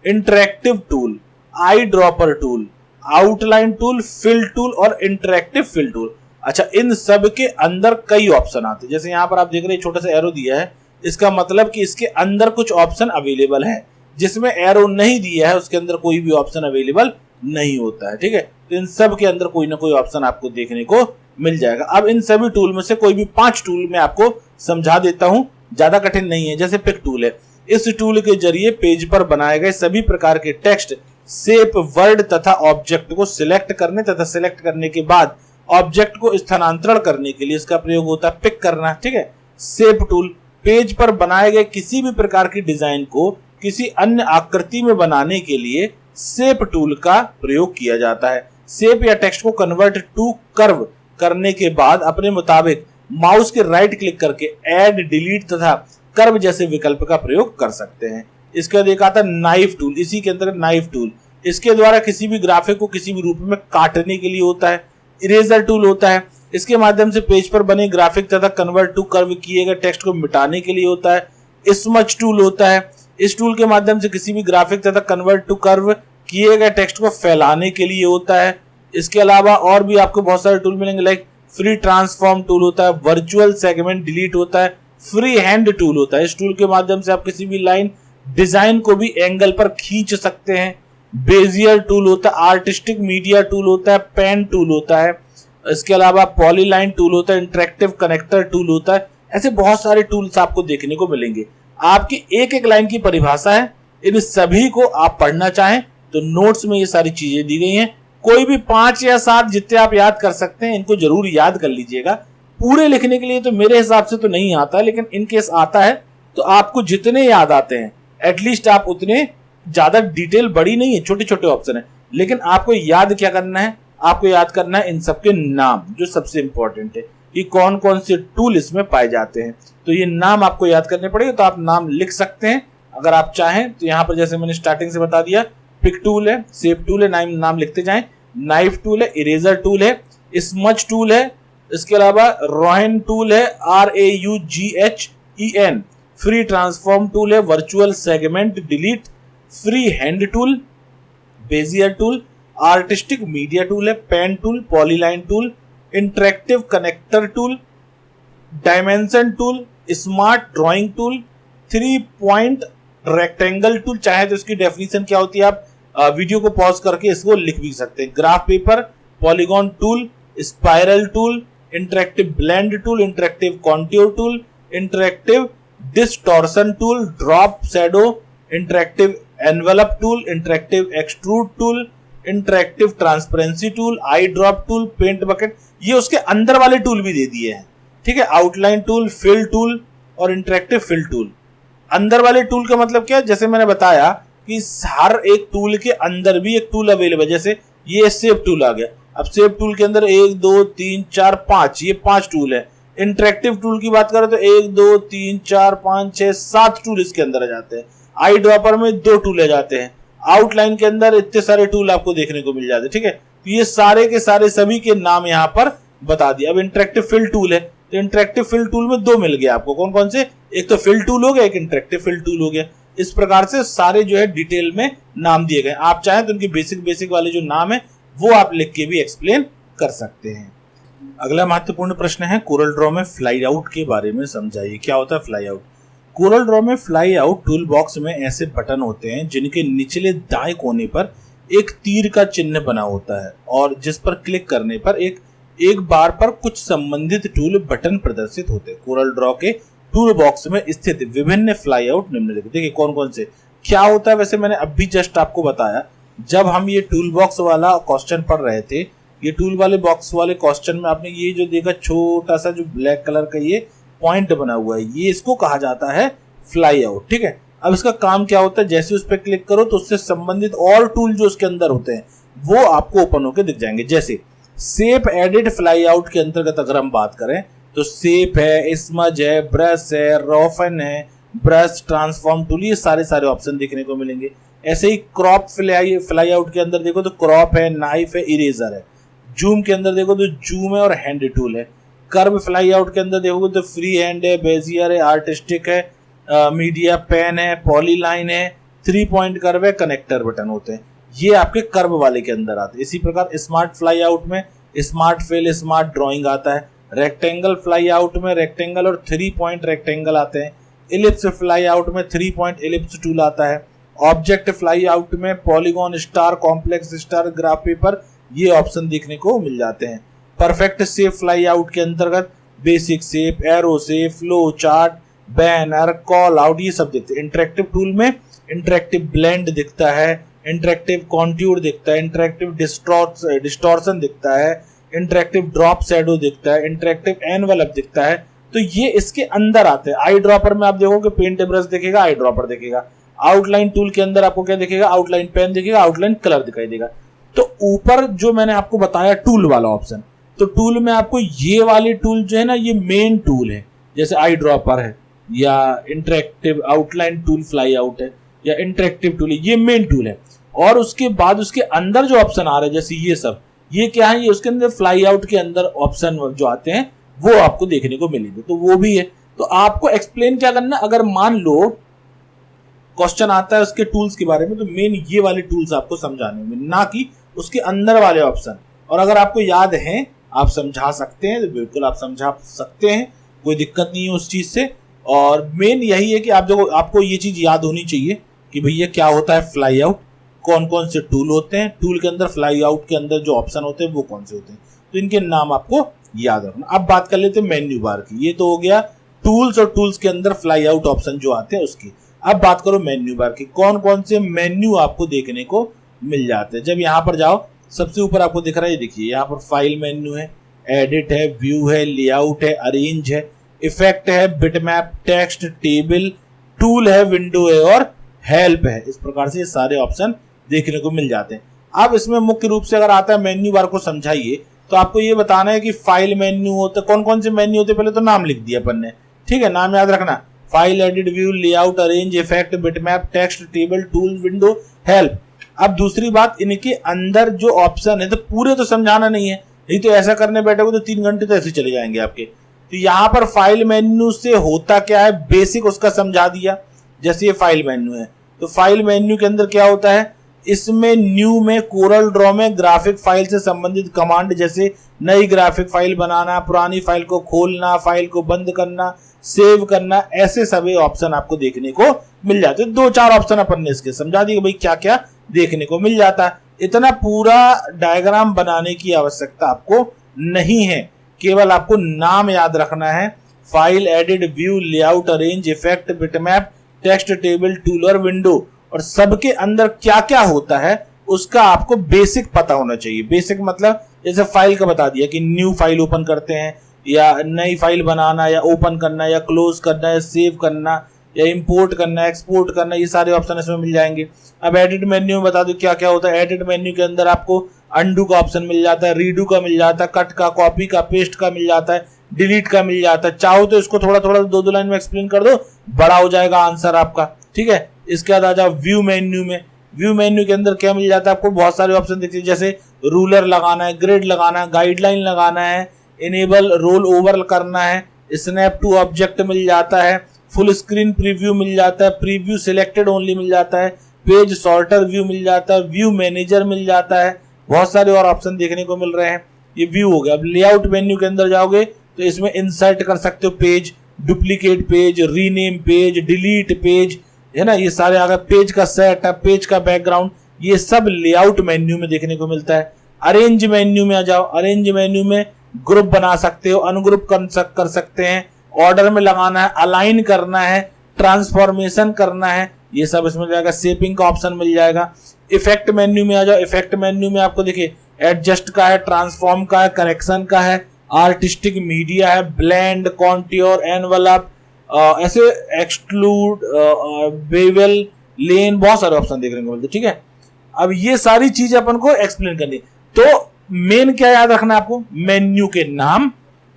interactive tool, eye dropper tool, outline tool, fill tool और interactive fill tool. अच्छा, इन सब के अंदर कई option आते हैं। जैसे यहाँ पर आप देख रहे हैं छोटा सा एरो दिया है, इसका मतलब कि इसके अंदर कुछ ऑप्शन अवेलेबल है। जिसमें एरो नहीं दिया है उसके अंदर कोई भी ऑप्शन अवेलेबल नहीं होता है, ठीक है। तो इन सब के अंदर कोई ना कोई ऑप्शन आपको देखने को मिल जाएगा। अब इन सभी टूल में से कोई भी 5 टूल मैं आपको समझा देता हूं, ज्यादा कठिन नहीं है। जैसे पिक टूल है, इस टूल के जरिए पेज पर बनाए गए सभी प्रकार के टेक्स्ट, शेप, वर्ड तथा ऑब्जेक्ट को सिलेक्ट करने तथा सिलेक्ट करने के बाद ऑब्जेक्ट को स्थानांतरण करने के लिए इसका प्रयोग होता है पिक करना, ठीक है। शेप टूल, पेज पर बनाए गए किसी भी प्रकार की डिजाइन को किसी अन्य आकृति में बनाने के लिए शेप टूल का प्रयोग किया जाता है। शेप या टेक्स्ट को कन्वर्ट टू कर्व करने के बाद अपने मुताबिक माउस के राइट क्लिक करके ऐड, डिलीट तथा कर्व जैसे विकल्प का प्रयोग कर सकते हैं। इसके बाद एक आता है नाइफ टूल, इसी के अंतर्गत नाइफ टूल, इसके द्वारा किसी भी ग्राफिक को किसी भी रूप में काटने के लिए होता है। इरेजर टूल होता है, इसके माध्यम से पेज पर बने ग्राफिक तथा कन्वर्ट टू कर्व किए गए टेक्स्ट को मिटाने के लिए होता है। स्मच टूल होता है, इस टूल के माध्यम से किसी भी ग्राफिक तथा कन्वर्ट टू कर्व किए गए टेक्स्ट को फैलाने के लिए होता है। इसके अलावा और भी आपको बहुत सारे टूल मिलेंगे, लाइक फ्री ट्रांसफॉर्म टूल होता है, वर्चुअल सेगमेंट डिलीट होता है, फ्री हैंड टूल होता है। इस टूल के माध्यम से आप किसी भी लाइन डिजाइन को भी एंगल पर खींच सकते हैं। बेजियर टूल होता है, आर्टिस्टिक मीडिया टूल होता है, पेन टूल होता है। इसके अलावा पॉलीलाइन टूल होता है, इंटरेक्टिव कनेक्टर टूल होता है। ऐसे बहुत सारे टूल्स आपको देखने को मिलेंगे। आपकी एक एक लाइन की परिभाषा है, इन सभी को आप पढ़ना चाहें तो नोट्स में ये सारी चीजें दी गई हैं। कोई भी 5 या 7 जितने आप याद कर सकते हैं इनको जरूर याद कर लीजिएगा। पूरे लिखने के लिए तो मेरे हिसाब से तो नहीं आता, लेकिन इन केस आता है तो आपको जितने याद आते हैं एटलीस्ट आप उतने, ज्यादा डिटेल बड़ी नहीं है, छोटे छोटे ऑप्शन है, लेकिन आपको याद क्या करना है, आपको याद करना है इन सबके नाम, जो सबसे इंपॉर्टेंट है कि कौन कौन से टूल इसमें पाए जाते हैं। तो ये नाम आपको याद करने पड़ेंगे, तो आप नाम लिख सकते हैं अगर आप चाहें तो यहाँ पर जैसे मैंने स्टार्टिंग से बता दिया, पिक टूल है, शेप टूल है, नाम लिखते जाएं, नाइफ टूल है, इरेजर टूल है, स्मच टूल है, इसके अलावा रोहन टूल है, RAUGHEN, फ्री ट्रांसफॉर्म टूल है, virtual segment delete, free hand tool, bezier tool, artistic media tool है, pen tool, polyline tool, interactive connector tool, dimension tool, smart drawing tool, 3 point rectangle tool. चाहे तो इसकी definition क्या होती है आप video को पॉज करके इसको लिख भी सकते हैं। Graph paper, polygon tool, spiral tool, interactive blend tool, interactive contour tool, interactive distortion tool, drop shadow, interactive envelope tool, interactive extrude tool, interactive transparency tool, eye drop tool, paint bucket. ये उसके अंदर वाले tool भी दे दिए हैं, ठीक है। Outline tool, fill tool और इंटरेक्टिव फिल टूल। अंदर वाले टूल का मतलब क्या है, जैसे मैंने बताया कि हर एक टूल के अंदर भी एक टूल अवेलेबल है। जैसे ये शेप टूल आ गया, अब शेप टूल के अंदर 1 2 3 4 5, ये 5 टूल है। इंटरेक्टिव टूल की बात करें तो 1 2 3 4 5 6 7 टूल इसके अंदर आ जाते हैं। आई ड्रॉपर में 2 टूल आ जाते हैं। आउटलाइन के अंदर इतने सारे टूल आपको देखने को मिल जाते हैं, ठीक है। तो ये सारे के सारे सभी के नाम यहाँ पर बता दिया। अब इंटरेक्टिव फिल टूल है, तो इंटरेक्टिव फिल टूल में 2 मिल गए आपको। कौन कौन से, एक तो फिल टूल हो गया, एक इंटरेक्टिव फिल टूल हो गया। इस प्रकार से सारे जो है डिटेल में नाम दिए गए। आप चाहें तो उनके बेसिक वाले जो नाम है वो आप लिख के भी एक्सप्लेन कर सकते हैं। अगला महत्वपूर्ण प्रश्न है, कोरल ड्रॉ में फ्लाई आउट के बारे में समझाइए। क्या होता है फ्लाई आउट? कोरल ड्रॉ में फ्लाई आउट टूल बॉक्स में ऐसे बटन होते हैं जिनके निचले दाएं कोने पर एक तीर का चिन्ह बना होता है और जिस पर क्लिक करने पर एक बार पर कुछ संबंधित टूल बटन प्रदर्शित होते हैं। कोरल ड्रॉ के टूल बॉक्स में स्थित विभिन्न फ्लाई आउट निम्नलिखित। देखिए कौन कौन से क्या होता है। वैसे मैंने अभी जस्ट आपको बताया, जब हम ये टूल बॉक्स वाला क्वेश्चन पढ़ रहे थे, ये टूल वाले बॉक्स वाले क्वेश्चन में आपने ये जो देखा छोटा सा जो ब्लैक कलर का ये पॉइंट बना हुआ है, ये इसको कहा जाता है फ्लाई आउट, ठीक है। अब इसका काम क्या होता है, जैसे उस पर क्लिक करो तो उससे संबंधित और टूल जो उसके अंदर होते हैं वो आपको ओपन होकर दिख जाएंगे। जैसे शेप एडिट फ्लाई आउट के अंतर्गत अगर हम बात करें तो शेप है, स्मज है, ब्रश है, रोफन है, ब्रश, ट्रांसफॉर्म टूल, ये सारे ऑप्शन देखने को मिलेंगे। ऐसे ही क्रॉप फ्लाई आउट के अंदर देखो तो क्रॉप है, नाइफ है, इरेजर है। जूम के अंदर देखो तो जूम है और हैंड टूल है। कर्व फ्लाई आउट के अंदर देखोगे तो फ्री हैंड है, बेजियर है, आर्टिस्टिक है, मीडिया, पेन है, पॉलीलाइन है, 3 पॉइंट कर्व है, कनेक्टर बटन होते हैं। ये आपके कर्व वाले के अंदर आते हैं। इसी प्रकार स्मार्ट फ्लाई आउट में स्मार्ट फिल, स्मार्ट ड्राइंग आता है। रेक्टेंगल फ्लाई आउट में रेक्टेंगल और 3 पॉइंट रेक्टेंगल आते हैं। इलिप्स फ्लाई आउट में 3 पॉइंट इलिप्स टूल आता है। ऑब्जेक्ट फ्लाई आउट में polygon, star, complex star, graph paper, ये ऑप्शन देखने को मिल जाते हैं। परफेक्ट शेप फ्लाई आउट के अंतर्गत basic shape, arrow shape, flow chart, banner, call out, ये सब दिखते हैं। इंटरेक्टिव टूल में इंटरेक्टिव ब्लेंड दिखता है, इंटरेक्टिव कॉन्ट्यूर दिखता है, इंटरेक्टिव डिस्टॉर्शन दिखता है, इंटरेक्टिव ड्रॉप शैडो दिखता है, इंटरेक्टिव एनवेलप दिखता है। तो ये इसके अंदर आते हैं। आई ड्रॉपर में आप देखोगे पेंट ब्रश दिखेगा, आई ड्रॉपर दिखेगा। आउटलाइन टूल के अंदर आपको क्या दिखेगा, आउटलाइन पेन दिखेगा, आउटलाइन कलर दिखाई देगा। तो ऊपर जो मैंने आपको बताया टूल वाला ऑप्शन, तो टूल में आपको ये वाले टूल जो है ना, ये मेन टूल है। जैसे आई ड्रॉपर है या interactive outline tool fly out है या इंटरेक्टिव टूल है, ये मेन टूल है। और उसके बाद उसके अंदर जो ऑप्शन आ रहे हैं जैसे ये सब, ये क्या है, ये उसके अंदर फ्लाई आउट के अंदर ऑप्शन जो आते हैं वो आपको देखने को मिलेंगे, तो वो भी है। तो आपको एक्सप्लेन क्या करना, अगर मान लो क्वेश्चन आता है उसके टूल्स के बारे में, तो मेन ये वाले टूल्स आपको समझाने में, ना कि उसके अंदर वाले ऑप्शन। और अगर आपको याद है, आप समझा सकते हैं तो बिल्कुल आप समझा सकते हैं, कोई दिक्कत नहीं है उस चीज से। और मेन यही है कि आप देखो, आपको ये चीज याद होनी चाहिए कि भैया क्या होता है फ्लाई आउट, कौन कौन से टूल होते हैं, टूल के अंदर फ्लाई आउट के अंदर जो ऑप्शन होते हैं वो कौन से होते हैं, तो इनके नाम आपको याद रखना। अब बात कर लेते हैं मेन्यू बार की। ये तो हो गया टूल्स और टूल्स के अंदर फ्लाई आउट ऑप्शन जो आते हैं उसकी। अब बात करो मेन्यू बार की, कौन कौन से मेन्यू आपको देखने को मिल जाते हैं। जब यहाँ पर जाओ, सबसे ऊपर आपको दिख रहा है, देखिए यहाँ पर फाइल मेन्यू है, एडिट है, व्यू है, लेआउट है, अरेंज है, इफेक्ट है, बिटमैप, टेक्स्ट, टेबल, टूल है, विंडो है और हेल्प है। इस प्रकार से ये सारे ऑप्शन देखने को मिल जाते हैं। अब इसमें मुख्य रूप से अगर आता है मेन्यू बार को समझाइए, तो आपको ये बताना है कि फाइल मेन्यू होता है, कौन कौन से मेन्यू होते हैं, पहले तो नाम लिख दिया अपन ने, ठीक है, नाम याद रखना। File edit view layout arrange effect bitmap text table tool window help. अब दूसरी बात, इनके अंदर जो ऑप्शन है तो पूरे तो समझाना नहीं है, नहीं तो ऐसा करने बैठोगे तो 3 घंटे तो ऐसे चले जाएंगे आपके। तो यहाँ पर फाइल मेन्यू से होता क्या है, बेसिक उसका समझा दिया। जैसे ये फाइल मेन्यू है, तो फाइल मेन्यू के अंदर क्या होता है, इसमें न्यू में कोरल ड्रॉ में ग्राफिक फाइल से संबंधित कमांड, जैसे नई ग्राफिक फाइल बनाना, पुरानी फाइल को खोलना, फाइल को बंद करना, सेव करना, ऐसे सभी ऑप्शन आपको देखने को मिल जाते हैं। 2-4 ऑप्शन अपन ने इसके समझा दिए भाई क्या क्या देखने को मिल जाता है। इतना पूरा डायग्राम बनाने की आवश्यकता आपको नहीं है, केवल आपको नाम याद रखना है, file edit view layout arrange effect bitmap text table tool और विंडो, और सबके अंदर क्या क्या होता है उसका आपको बेसिक पता होना चाहिए। बेसिक मतलब जैसे फाइल का बता दिया कि न्यू फाइल ओपन करते हैं, या नई फाइल बनाना, या ओपन करना, या क्लोज करना, या सेव करना, या इंपोर्ट करना, एक्सपोर्ट करना, ये सारे ऑप्शन इसमें मिल जाएंगे। अब एडिट मेन्यू में बता दो क्या क्या होता है। एडिट मेन्यू के अंदर आपको अंडू का ऑप्शन मिल जाता है, रीडू का मिल जाता है, कट का, कॉपी का, पेस्ट का मिल जाता है, डिलीट का मिल जाता है। चाहो तो इसको थोड़ा थोड़ा 2-2 लाइन में एक्सप्लेन कर दो, बड़ा हो जाएगा आंसर आपका, ठीक है। इसके बाद आ जाओ व्यू मेन्यू में। व्यू मेन्यू के अंदर क्या मिल जाता है आपको, बहुत सारे ऑप्शन दिखते हैं, जैसे रूलर लगाना है, ग्रिड लगाना है, गाइडलाइन लगाना है, इनेबल रोल ओवर करना है, स्नैप टू ऑब्जेक्ट मिल जाता है, फुल स्क्रीन प्रीव्यू मिल जाता है, प्रीव्यू सिलेक्टेड ओनली मिल जाता है, पेज सॉर्टर व्यू मिल जाता है, व्यू मैनेजर मिल जाता है, बहुत सारे और ऑप्शन देखने को मिल रहे हैं। ये व्यू हो गया। अब लेआउट मेन्यू के अंदर जाओगे तो इसमें इंसर्ट कर सकते हो page, duplicate page, rename page, delete page, है ना, ये सारे आ गए। पेज का सेटअप, पेज का बैकग्राउंड, ये सब लेआउट मेन्यू में देखने को मिलता है। अरेंज मेन्यू में आ जाओ। अरेंज मेन्यू में ग्रुप बना सकते हो, अनग्रुप कर सकते हैं, ऑर्डर में लगाना है, अलाइन करना है, ट्रांसफॉर्मेशन करना है, ये सब इसमें जाएगा। शेपिंग का ऑप्शन मिल जाएगा। इफेक्ट मेन्यू में आ जाओ। इफेक्ट मेन्यू में आपको देखिए एडजस्ट का है, ट्रांसफॉर्म का है, करेक्शन का है, आर्टिस्टिक मीडिया है, ब्लेंड, कॉन्ट्योर, एनवलप, ऐसे एक्सक्लूड, बेवल, लेन, बहुत सारे ऑप्शन देखने को मिलते हैं, ठीक है। अब ये सारी चीज अपन को एक्सप्लेन करनी, तो मेन क्या याद रखना है आपको, मेन्यू के नाम,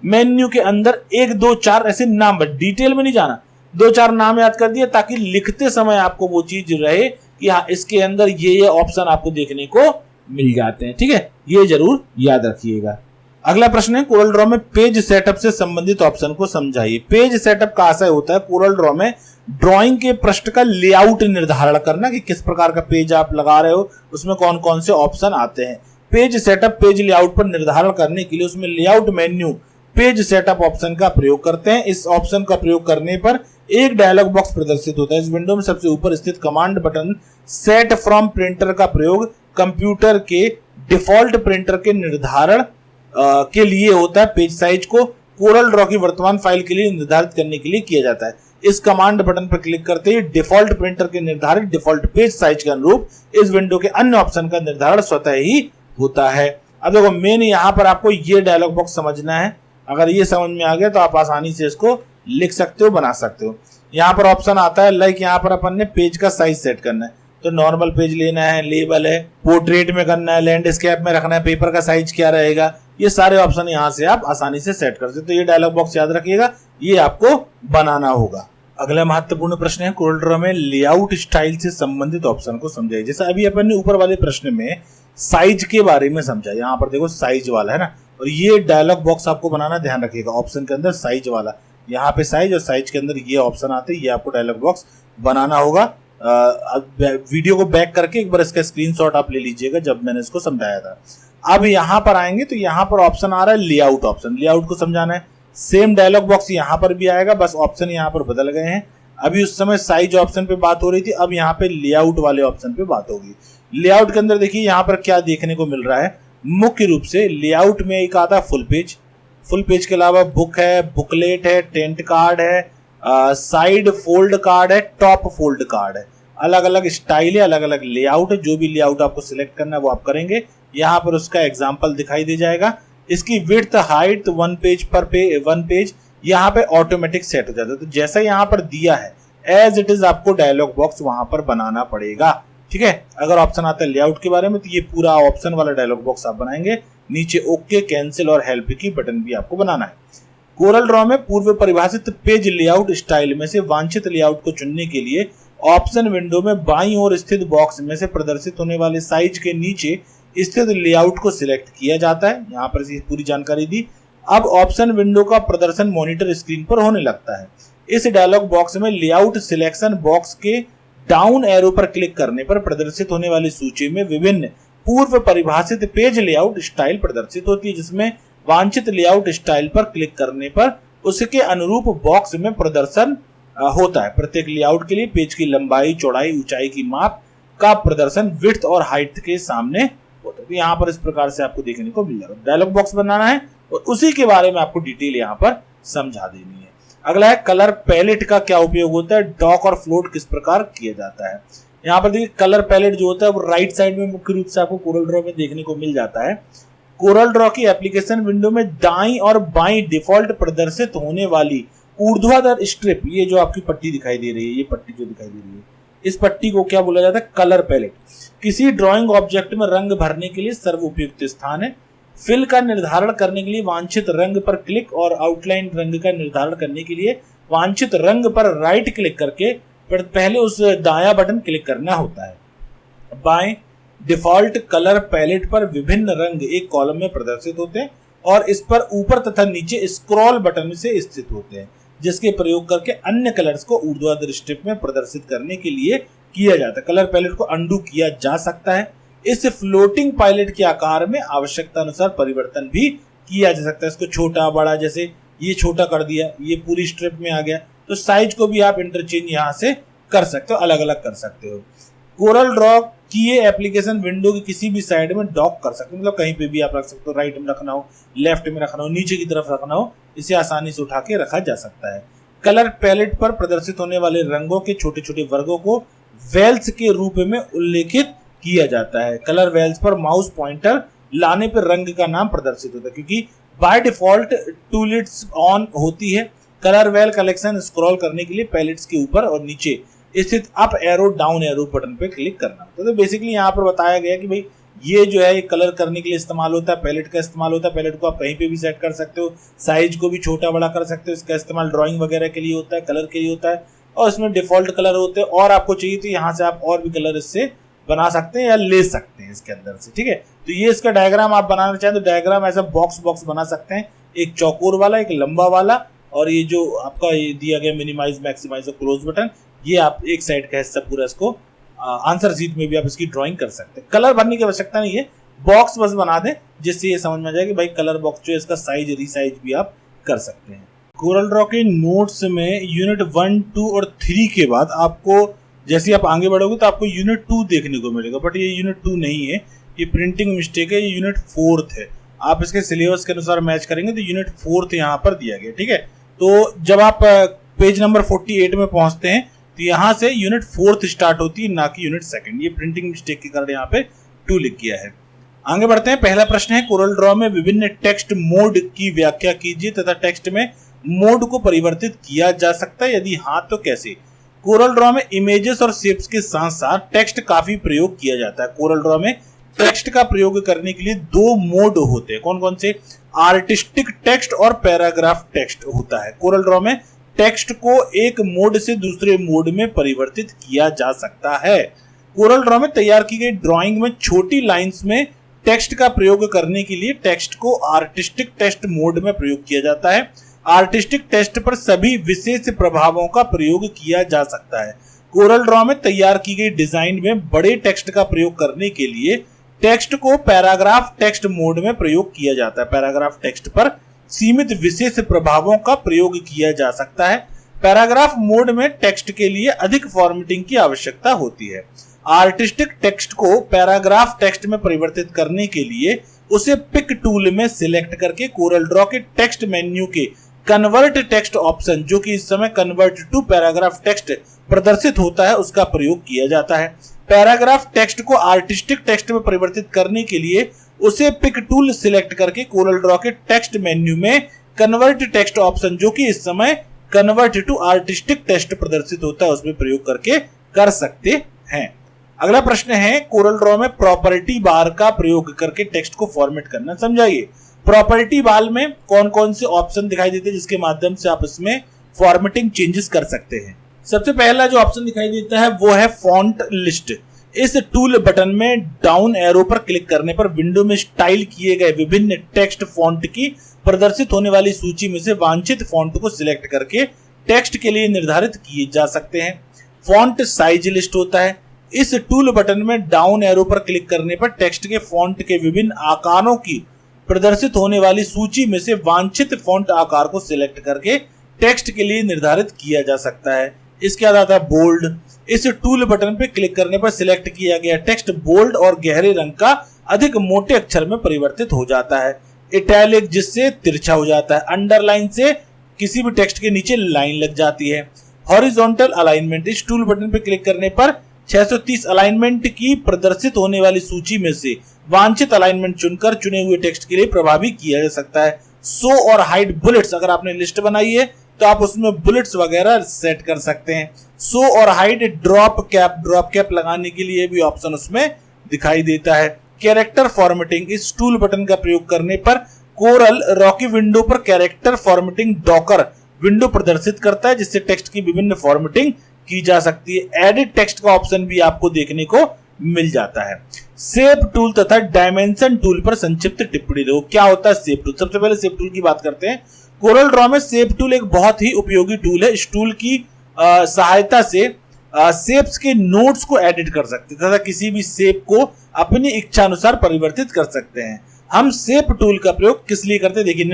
मेन्यू के अंदर 1-2-4 ऐसे नाम, बस डिटेल में नहीं जाना, 2-4 नाम याद कर दिए ताकि लिखते समय आपको वो चीज रहे कि हाँ इसके अंदर ये ऑप्शन आपको देखने को मिल जाते हैं, ठीक है। ये जरूर याद रखिएगा। अगला प्रश्न है, कोरल ड्रॉ में पेज सेटअप से संबंधित ऑप्शन को समझाइए। पेज सेटअप का आशय होता है कोरल ड्रॉ में ड्राइंग के पृष्ठ का लेआउट निर्धारण करना, कि किस प्रकार का पेज आप लगा रहे हो, उसमें कौन कौन से ऑप्शन आते हैं। पेज सेटअप पेज लेआउट पर निर्धारण करने के लिए उसमें layout menu page setup option का प्रयोग करते हैं। इस ऑप्शन का प्रयोग करने पर एक डायलॉग बॉक्स प्रदर्शित होता है। इस विंडो में सबसे ऊपर स्थित command button set from printer का प्रयोग कंप्यूटर के डिफॉल्ट प्रिंटर के निर्धारण के लिए होता है। पेज साइज को कोरल ड्रॉ की वर्तमान फाइल के लिए निर्धारित करने के लिए किया जाता है। इस कमांड बटन पर क्लिक करते ही डिफॉल्ट प्रिंटर के निर्धारित डिफॉल्ट पेज साइज के अनुरूप इस विंडो के अन्य ऑप्शन का निर्धारण स्वतः ही होता है। अब देखो मेन यहाँ पर आपको ये डायलॉग बॉक्स समझना है। अगर ये समझ में आ गया तो आप आसानी से इसको लिख सकते हो, बना सकते हो। यहाँ पर ऑप्शन आता है लाइक यहाँ पर अपन ने पेज का साइज सेट करना है, तो नॉर्मल पेज लेना है, लेबल है, पोर्ट्रेट में करना है, लैंडस्केप में रखना है, पेपर का साइज क्या रहेगा, ये सारे ऑप्शन यहाँ से आप आसानी से सेट कर सकते हो। तो ये डायलॉग बॉक्स याद रखिएगा, ये आपको बनाना होगा। अगला महत्वपूर्ण प्रश्न है, कोरल ड्रॉ में लेआउट स्टाइल से संबंधित ऑप्शन को समझाइए। जैसे अभी अपन ने ऊपर वाले प्रश्न में साइज के बारे में समझा, यहाँ पर देखो साइज वाला है ना, और ये डायलॉग बॉक्स आपको बनाना, ध्यान रखिएगा ऑप्शन के अंदर साइज वाला, यहाँ पे साइज और साइज के अंदर ये ऑप्शन आते हैं, ये आपको डायलॉग बॉक्स बनाना होगा। वीडियो को बैक करके एक बार इसका स्क्रीनशॉट आप ले लीजिएगा जब मैंने इसको समझाया था। अब यहाँ पर आएंगे तो यहाँ पर ऑप्शन आ रहा है लेआउट ऑप्शन, लेआउट को समझाना है। सेम डायलॉग बॉक्स यहाँ पर भी आएगा, बस ऑप्शन यहाँ पर बदल गए हैं। अभी उस समय साइज ऑप्शन पे बात हो रही थी, अब यहाँ पे लेआउट वाले ऑप्शन पे बात होगी। लेआउट के अंदर देखिए यहाँ पर क्या देखने को मिल रहा है। मुख्य रूप से लेआउट में एक आता है फुल पेज, फुल पेज के अलावा बुक है, बुकलेट है, टेंट कार्ड है, साइड फोल्ड कार्ड है, टॉप फोल्ड कार्ड है। अलग अलग स्टाइल है, अलग अलग लेआउट है। जो भी लेआउट आपको सिलेक्ट करना है वो आप करेंगे। यहाँ पर उसका एग्जाम्पल दिखाई दे जाएगा। इसकी विड्थ हाइट 1 पेज पर 1 पेज यहाँ पे ऑटोमेटिक सेट हो जाता है। तो जैसा यहाँ पर दिया है एज इट इज आपको डायलॉग बॉक्स वहां पर बनाना पड़ेगा, ठीक है। अगर ऑप्शन आता है लेआउट के बारे में तो ये पूरा ऑप्शन वाला डायलॉग बॉक्स आप बनाएंगे। नीचे ओके, कैंसिल और हेल्प की बटन भी आपको बनाना है। कोरल ड्रॉ में पूर्व परिभाषित पेज लेआउट स्टाइल में से वांछित लेआउट को चुनने के लिए ऑप्शन विंडो में बाईं ओर स्थित बॉक्स में से प्रदर्शित होने वाले साइज के नीचे स्थित लेआउट को सिलेक्ट किया जाता है। यहाँ पर पूरी जानकारी दी। अब ऑप्शन विंडो का प्रदर्शन मॉनिटर स्क्रीन पर होने लगता है। इस डायलॉग बॉक्स में लेआउट सिलेक्शन बॉक्स के डाउन एरो पर क्लिक करने पर प्रदर्शित होने वाली सूची में विभिन्न पूर्व परिभाषित पेज लेआउट स्टाइल प्रदर्शित होती है, जिसमें वांछित लेआउट स्टाइल पर क्लिक करने पर उसके अनुरूप बॉक्स में प्रदर्शन होता है। प्रत्येक लेआउट के लिए पेज की लंबाई, चौड़ाई, ऊंचाई की माप का प्रदर्शन विड्थ और हाइट के सामने होता है। तो यहाँ पर इस प्रकार से आपको देखने को मिल जाएगा। डायलॉग बॉक्स बनाना है और उसी के बारे में आपको डिटेल यहाँ पर समझा देनी है। अगला है कलर पैलेट का क्या उपयोग होता है, डॉक और फ्लोट किस प्रकार किया जाता है। यहाँ पर देखिए कलर पैलेट जो होता है वो राइट साइड में मुख्य रूप से आपको कोरल ड्रॉ में देखने को मिल जाता है। कोरल ड्रॉ की एप्लीकेशन विंडो में दाईं और बाईं डिफॉल्ट प्रदर्शित होने वाली ऊर्ध्वाधर स्ट्रिप, ये जो आपकी पट्टी दिखाई दे रही है, ये पट्टी जो दिखाई दे रही है, इस पट्टी को क्या बोला जाता है, कलर पैलेट। किसी ड्राइंग ऑब्जेक्ट में रंग भरने के लिए सर्वोपयुक्त स्थान है। फिल का निर्धारण करने के लिए वांछित रंग पर क्लिक और आउटलाइन रंग का निर्धारण करने के लिए वांछित रंग पर राइट क्लिक करके पहले उस दायां बटन क्लिक करना होता है। बाएं डिफॉल्ट कलर पैलेट पर विभिन्न रंग एक कॉलम में प्रदर्शित होते हैं और इस पर ऊपर तथा नीचे स्क्रॉल बटन से स्थित होते हैं, जिसके प्रयोग करके अन्य कलर्स को ऊर्ध्वाधर स्ट्रिप में प्रदर्शित करने के लिए किया जाता है। कलर पैलेट को अंडू किया जा सकता है। इस फ्लोटिंग पैलेट के आकार में आवश्यकता अनुसार परिवर्तन भी किया जा सकता है। इसको छोटा बड़ा, जैसे ये छोटा कर दिया, ये पूरी स्ट्रिप में आ गया, तो साइज को भी आप इंटरचेंज यहाँ से कर सकते हो, अलग अलग कर सकते हो। कोरल ड्रॉ किए एप्लीकेशन विंडो की किसी भी साइड में डॉक कर सकते हो, मतलब कहीं पे भी आप रख सकते हो। राइट में रखना हो, लेफ्ट में रखना हो, नीचे की तरफ रखना हो, इसे आसानी से उठा के रखा जा सकता है। कलर पैलेट पर प्रदर्शित होने वाले रंगों के छोटे छोटे वर्गों को वेल्स के रूप में उल्लेखित किया जाता है। कलर वेल्स पर माउस पॉइंटर लाने पर रंग का नाम प्रदर्शित होता है, क्योंकि बाय डिफॉल्ट टूलिट्स ऑन होती है। कलर वेल कलेक्शन स्क्रॉल करने के लिए पैलेट्स के ऊपर और नीचे स्थित up arrow down arrow button पे क्लिक करना होता है। तो बेसिकली यहाँ पर बताया गया कि भाई ये जो है कलर करने के लिए इस्तेमाल होता है, पैलेट का इस्तेमाल होता है। पैलेट को आप कहीं पे भी सेट कर सकते हो, साइज को भी छोटा बड़ा कर सकते हो। इसका इस्तेमाल ड्राइंग वगैरह के लिए होता है, कलर के लिए होता है, और इसमें डिफॉल्ट कलर होते हैं। और आपको चाहिए तो यहाँ से आप और भी कलर इससे बना सकते हैं या ले सकते हैं इसके अंदर से, ठीक है। तो ये इसका डायग्राम आप बनाना चाहें तो डायग्राम ऐसा बॉक्स बॉक्स बना सकते हैं, एक चौकोर वाला, एक लंबा वाला, और ये जो आपका ये दिया गया मिनिमाइज मैक्सिमाइज और क्लोज बटन, ये आप एक साइड का हिस्सा पूरा इसको आंसर शीट में भी आप इसकी ड्राइंग कर सकते हैं। कलर भरने की आवश्यकता नहीं है, बॉक्स बस बना दें जिससे ये समझ में आ जाए कि भाई कलर बॉक्स जो है इसका साइज रीसाइज भी आप कर सकते हैं। कोरल ड्रॉ के नोट्स में यूनिट 1, 2 और 3 के बाद आपको जैसे आप आगे बढ़ोगे तो आपको यूनिट 2 देखने को मिलेगा, बट ये यूनिट 2 नहीं है, ये प्रिंटिंग मिस्टेक है, ये यूनिट 4 है। आप इसके सिलेबस के अनुसार मैच करेंगे तो यूनिट 4 यहाँ पर दिया गया, ठीक है। तो जब आप पेज नंबर 48 में पहुंचते हैं तो यहाँ से यूनिट 4 स्टार्ट होती है, ना कि यूनिट 2। ये प्रिंटिंग मिस्टेक के कारण यहाँ पे 2 लिख किया है। आगे बढ़ते हैं। पहला प्रश्न है, कोरल ड्रॉ में विभिन्न टेक्स्ट मोड की व्याख्या कीजिए तथा टेक्स्ट में मोड को परिवर्तित किया जा सकता है, यदि हाँ तो कैसे। कोरल ड्रॉ में इमेजेस और शेप्स के साथ साथ टेक्स्ट काफी प्रयोग किया जाता है। कोरल ड्रॉ में टेक्स्ट का प्रयोग करने के लिए 2 मोड होते हैं। कौन कौन से? आर्टिस्टिक टेक्स्ट और पैराग्राफ टेक्स्ट होता है। कोरल ड्रॉ में टेक्स्ट को एक मोड से दूसरे मोड में परिवर्तित किया जा सकता है। कोरल ड्रॉ में तैयार की गई ड्राइंग में छोटी लाइंस में टेक्स्ट का प्रयोग करने के लिए टेक्स्ट को आर्टिस्टिक टेक्स्ट मोड में प्रयोग किया जाता है। आर्टिस्टिक टेक्स्ट पर सभी विशेष प्रभावों का प्रयोग किया जा सकता है। कोरल ड्रॉ में तैयार की गई डिजाइन में बड़े टेक्स्ट का प्रयोग करने के लिए टेक्स्ट को पैराग्राफ टेक्स्ट मोड में प्रयोग किया जाता है। पैराग्राफ टेक्स्ट पर सीमित विशेष प्रभावों का प्रयोग किया जा सकता है। पैराग्राफ मोड में टेक्स्ट के लिए अधिक फॉर्मेटिंग की आवश्यकता होती है। आर्टिस्टिक टेक्स्ट को पैराग्राफ टेक्स्ट में परिवर्तित करने के लिए उसे पिक टूल में सिलेक्ट करके कोरल ड्रॉ के टेक्स्ट मेन्यू के कन्वर्ट टेक्स्ट ऑप्शन, जो कि इस समय कन्वर्ट टू पैराग्राफ टेक्स्ट प्रदर्शित होता है, उसका प्रयोग किया जाता है। पैराग्राफ टेक्स्ट को आर्टिस्टिक टेक्स्ट में परिवर्तित करने के लिए उसे पिक टूल सिलेक्ट करके कोरल ड्रॉ के टेक्स्ट मेन्यू में कन्वर्ट टेक्स्ट ऑप्शन, जो कि इस समय कन्वर्ट टू आर्टिस्टिक टेक्स्ट प्रदर्शित होता है, उसमें प्रयोग करके कर सकते हैं। अगला प्रश्न है, कोरल ड्रॉ में प्रॉपर्टी बार का प्रयोग करके टेक्स्ट को फॉर्मेट करना समझाइए। प्रॉपर्टी बार में कौन कौन से ऑप्शन दिखाई देते हैं जिसके माध्यम से आप इसमें फॉर्मेटिंग चेंजेस कर सकते हैं। सबसे पहला जो ऑप्शन दिखाई देता है वो है फॉन्ट लिस्ट। इस टूल बटन में डाउन एरो पर क्लिक करने पर विंडो में स्टाइल किए गए विभिन्न टेक्स्ट फॉन्ट की प्रदर्शित होने वाली सूची में से वांछित फॉन्ट को सिलेक्ट करके टेक्स्ट के लिए निर्धारित किए जा सकते हैं। फॉन्ट साइज लिस्ट होता है। इस टूल बटन में डाउन एरो पर क्लिक करने पर टेक्स्ट के फॉन्ट के विभिन्न आकारों की प्रदर्शित होने वाली सूची में से वांछित फॉन्ट आकार को सिलेक्ट करके टेक्स्ट के लिए निर्धारित किया जा सकता है। इसके बाद आता है बोल्ड। इस टूल बटन पर क्लिक करने पर सिलेक्ट किया गया टेक्स्ट बोल्ड और गहरे रंग का अधिक मोटे अक्षर में परिवर्तित हो जाता है। इटैलिक जिससे तिरछा हो जाता है। अंडरलाइन से किसी भी टेक्स्ट के नीचे लाइन लग जाती है। Horizontal alignment. इस टूल बटन पर क्लिक करने पर 630 अलाइनमेंट की प्रदर्शित होने वाली सूची में से वांछित अलाइनमेंट चुनकर चुने हुए टेक्स्ट के लिए प्रभावी किया जा सकता है। शो और हाइड बुलेट्स। अगर आपने लिस्ट बनाई है तो आप उसमें बुलेट्स वगैरह सेट कर सकते हैं। शो और हाइड ड्रॉप कैप लगाने के लिए भी ऑप्शन उसमें दिखाई देता है। Character formatting. इस टूल बटन का प्रयोग करने पर कोरल रॉकी विंडो पर कैरेक्टर फॉर्मेटिंग डॉकर विंडो प्रदर्शित करता है जिससे टेक्स्ट की विभिन्न फॉर्मेटिंग की जा सकती है। एडिट टेक्स्ट का ऑप्शन भी आपको देखने को मिल जाता है। शेप टूल तथा डायमेंशन टूल पर संक्षिप्त टिप्पणी दो। क्या होता है शेप टूल? सबसे पहले शेप टूल की बात करते हैं। कोरल ड्रॉ में शेप टूल एक बहुत ही उपयोगी टूल है। इस टूल की सहायता से शेप्स के नोड्स को एडिट कर सकते हैं तथा किसी भी शेप को अपनी इच्छा अनुसार परिवर्तित कर सकते हैं। हम शेप टूल का प्रयोग किस लिए करते हैं? देखिए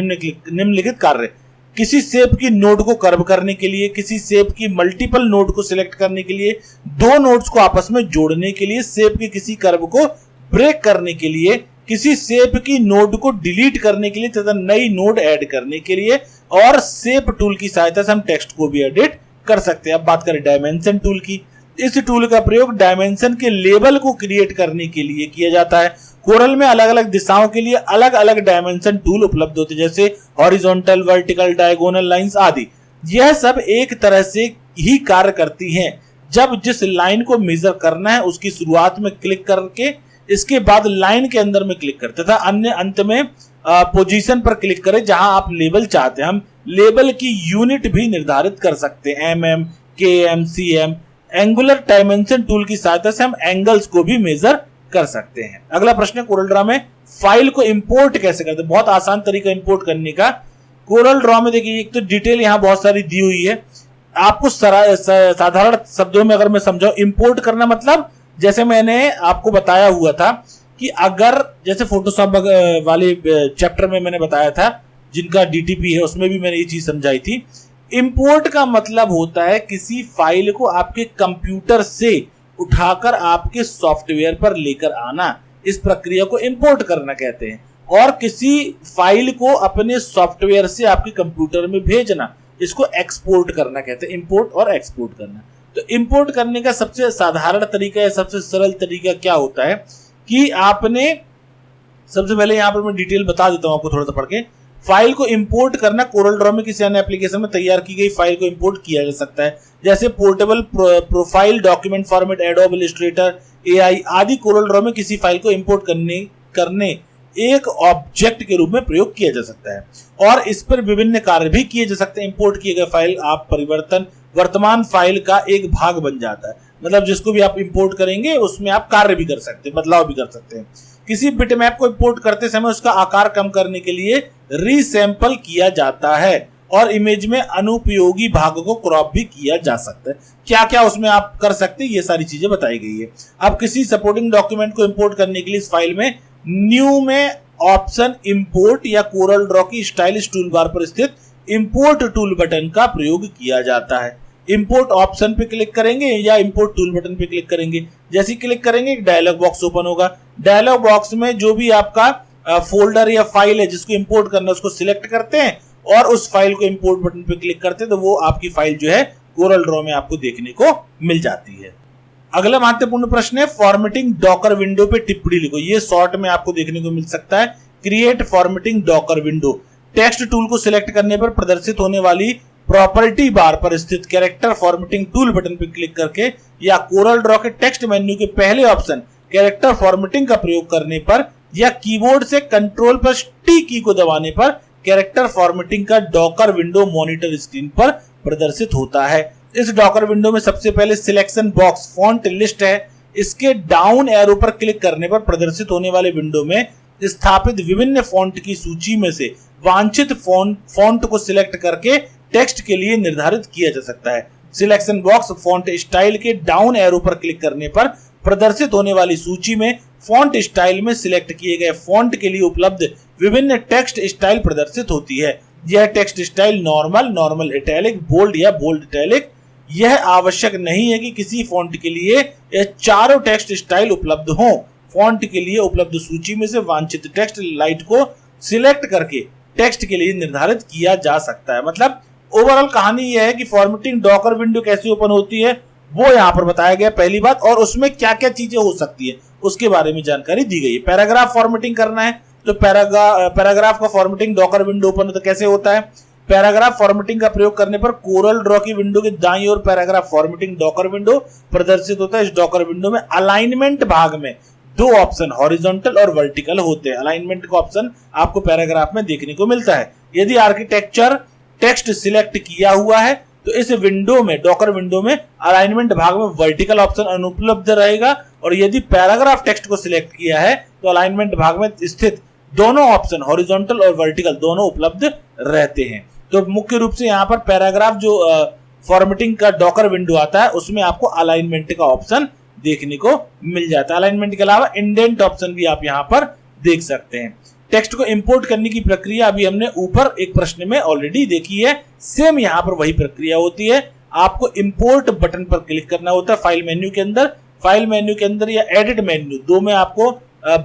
निम्नलिखित कार्य। किसी शेप की नोड को कर्व करने के लिए, किसी शेप की मल्टीपल नोड को सिलेक्ट करने के लिए, दो नोड्स को आपस में जोड़ने के लिए, शेप के किसी कर्व को ब्रेक करने के लिए, किसी शेप की नोड को डिलीट करने के लिए तथा नई नोड ऐड करने के लिए, और शेप टूल की सहायता से हम टेक्स्ट को भी एडिट कर सकते हैं। अब बात करें डायमेंशन टूल की। इस टूल का प्रयोग डायमेंशन के लेबल को क्रिएट करने के लिए किया जाता है। कोरल में अलग अलग दिशाओं के लिए अलग अलग डायमेंशन टूल उपलब्ध होते हैं जैसे हॉरिजॉन्टल, वर्टिकल, डायगोनल लाइंस आदि। यह सब एक तरह से ही कार्य करती हैं। जब जिस लाइन को मेजर करना है उसकी शुरुआत में क्लिक करके इसके बाद लाइन के अंदर में क्लिक करते तथा अन्य अंत में पोजीशन पर क्लिक करें जहां आप लेबल चाहते हैं। हम लेबल की यूनिट भी निर्धारित कर सकते हैं, mm, km, cm। Angular dimension tool की सहायता से हम एंगल्स को भी मेजर कर सकते हैं। अगला प्रश्न है कोरल ड्रॉ में फाइल को इंपोर्ट कैसे करते हैं? बहुत आसान तरीका इंपोर्ट करने का। कोरल ड्रॉ में देखिए एक तो डिटेल यहाँ बहुत सारी दी हुई है। आपको साधारण शब्दों में अगर मैं समझाऊं, इंपोर्ट करना मतलब जैसे मैंने आपको बताया हुआ था कि अगर जैसे फोटोशॉप वाले चैप्टर में मैंने बताया था जिनका डीटीपी है उसमें भी मैंने ये चीज समझाई थी। इंपोर्ट का मतलब होता है किसी फाइल को आपके कंप्यूटर से उठाकर आपके सॉफ्टवेयर पर लेकर आना। इस प्रक्रिया को इंपोर्ट करना कहते हैं। और किसी फाइल को अपने सॉफ्टवेयर से आपके कंप्यूटर में भेजना, इसको एक्सपोर्ट करना कहते हैं। इंपोर्ट और एक्सपोर्ट करना। तो इंपोर्ट करने का सबसे साधारण तरीका या सबसे सरल तरीका क्या होता है कि आपने सबसे पहले यहां पर मैं डिटेल बता देता हूं आपको थोड़ा सा पढ़ के। फाइल को इंपोर्ट करना कोरल ड्रॉ में किसी अन्य एप्लीकेशन में तैयार की गई फाइल को इंपोर्ट किया जा सकता है जैसे portable profile, document format, adobe Illustrator, AI आदि। कोरल ड्रॉ में किसी फाइल को इंपोर्ट करने एक ऑब्जेक्ट के रूप में प्रयोग किया जा सकता है और इस पर विभिन्न कार्य भी किए जा सकते हैं। इंपोर्ट किए गए फाइल आप वर्तमान फाइल का एक भाग बन जाता है। मतलब जिसको भी आप इंपोर्ट करेंगे उसमें आप कार्य भी कर सकते हैं, बदलाव भी कर सकते हैं। किसी बिटमैप को इंपोर्ट करते समय उसका आकार कम करने के लिए रीसैंपल किया जाता है और इमेज में अनुपयोगी भागों को क्रॉप भी किया जा सकता है। क्या क्या उसमें आप कर सकते हैं ये सारी चीजें बताई गई है। अब किसी सपोर्टिंग डॉक्यूमेंट को इंपोर्ट करने के लिए इस फाइल में न्यू में ऑप्शन इंपोर्ट या कोरल ड्रॉ की स्टाइलिश टूल बार पर स्थित इंपोर्ट टूल बटन का प्रयोग किया जाता है। इंपोर्ट ऑप्शन पे क्लिक करेंगे या इंपोर्ट टूल बटन पे क्लिक करेंगे। जैसे ही क्लिक करेंगे एक डायलॉग बॉक्स ओपन होगा। डायलॉग बॉक्स में जो भी आपका फोल्डर या फाइल है जिसको इंपोर्ट करना है उसको सिलेक्ट करते हैं और उस फाइल को इंपोर्ट बटन पे क्लिक करते हैं तो वो आपकी फाइल जो है कोरल ड्रॉ में आपको देखने को मिल जाती है। अगला महत्वपूर्ण प्रश्न है फॉर्मेटिंग डॉकर विंडो पे टिप्पणी लिखो। ये शॉर्ट में आपको देखने को मिल सकता है। Create formatting Docker window. Text tool को सिलेक्ट करने पर प्रदर्शित होने वाली प्रॉपर्टी बार पर स्थित कैरेक्टर फॉर्मेटिंग टूल बटन पर क्लिक करके या कोरल ड्रॉ के टेक्स्ट मेन्यू के पहले ऑप्शन कैरेक्टर फॉर्मेटिंग का प्रयोग करने पर या कीबोर्ड से कंट्रोल प्लस टी की को दबाने पर कैरेक्टर फॉर्मेटिंग का डॉकर विंडो मॉनिटर स्क्रीन पर प्रदर्शित होता है। इस डॉकर विंडो में सबसे पहले सिलेक्शन बॉक्स फॉन्ट लिस्ट है। इसके डाउन एरो पर क्लिक करने पर प्रदर्शित होने वाले विंडो में स्थापित विभिन्न फॉन्ट की सूची में से वांछित फॉन्ट को सिलेक्ट करके टेक्स्ट के लिए निर्धारित किया जा सकता है। सिलेक्शन बॉक्स फॉन्ट स्टाइल के डाउन एरो पर क्लिक करने पर प्रदर्शित होने वाली सूची में फॉन्ट स्टाइल में सिलेक्ट किए गए फॉन्ट के लिए उपलब्ध विभिन्न टेक्स्ट स्टाइल प्रदर्शित होती है। यह text style normal, normal italic, bold या बोल्ड इटैलिक। यह आवश्यक नहीं है कि किसी फॉन्ट के लिए यह चारों टेक्स्ट स्टाइल उपलब्ध हों। फॉन्ट के लिए उपलब्ध सूची में से वांछित टेक्स्ट लाइट को सिलेक्ट करके टेक्स्ट के लिए निर्धारित किया जा सकता है। मतलब ओवरऑल कहानी यह है कि फॉर्मेटिंग डॉकर विंडो कैसे ओपन होती है वो यहाँ पर बताया गया पहली बात, और उसमें क्या क्या चीजें हो सकती है उसके बारे में जानकारी दी गई है। पैराग्राफ फॉर्मेटिंग करना है तो पैराग्राफ का फॉर्मेटिंग डॉकर विंडो ओपन तो कैसे होता है। पैराग्राफ फॉर्मेटिंग का प्रयोग करने पर कोरल ड्रॉ की विंडो के दाईं ओर पैराग्राफ फॉर्मेटिंग डॉकर विंडो प्रदर्शित होता है। इस डॉकर विंडो में अलाइनमेंट भाग में दो ऑप्शन हॉरिजॉन्टल और वर्टिकल होते हैं। अलाइनमेंट का ऑप्शन आपको पैराग्राफ में देखने को मिलता है। यदि आर्किटेक्चर टेक्स्ट सिलेक्ट किया हुआ है तो इस विंडो में डॉकर विंडो में अलाइनमेंट भाग में वर्टिकल ऑप्शन अनुपलब्ध रहेगा, और यदि पैराग्राफ टेक्स्ट को सिलेक्ट किया है तो अलाइनमेंट भाग में स्थित दोनों ऑप्शन हॉरिजॉन्टल और वर्टिकल दोनों उपलब्ध रहते हैं। तो मुख्य रूप से यहाँ पर पैराग्राफ जो फॉर्मेटिंग का डॉकर विंडो आता है उसमें आपको अलाइनमेंट का ऑप्शन देखने को मिल जाता है। अलाइनमेंट के अलावा इंडेंट ऑप्शन भी आप यहाँ पर देख सकते हैं। टेक्स्ट को इंपोर्ट करने की प्रक्रिया अभी हमने ऊपर एक प्रश्न में ऑलरेडी देखी है। सेम यहाँ पर वही प्रक्रिया होती है। आपको इंपोर्ट बटन पर क्लिक करना होता है फाइल मेन्यू के अंदर। फाइल मेन्यू के अंदर या एडिट मेन्यू दो में आपको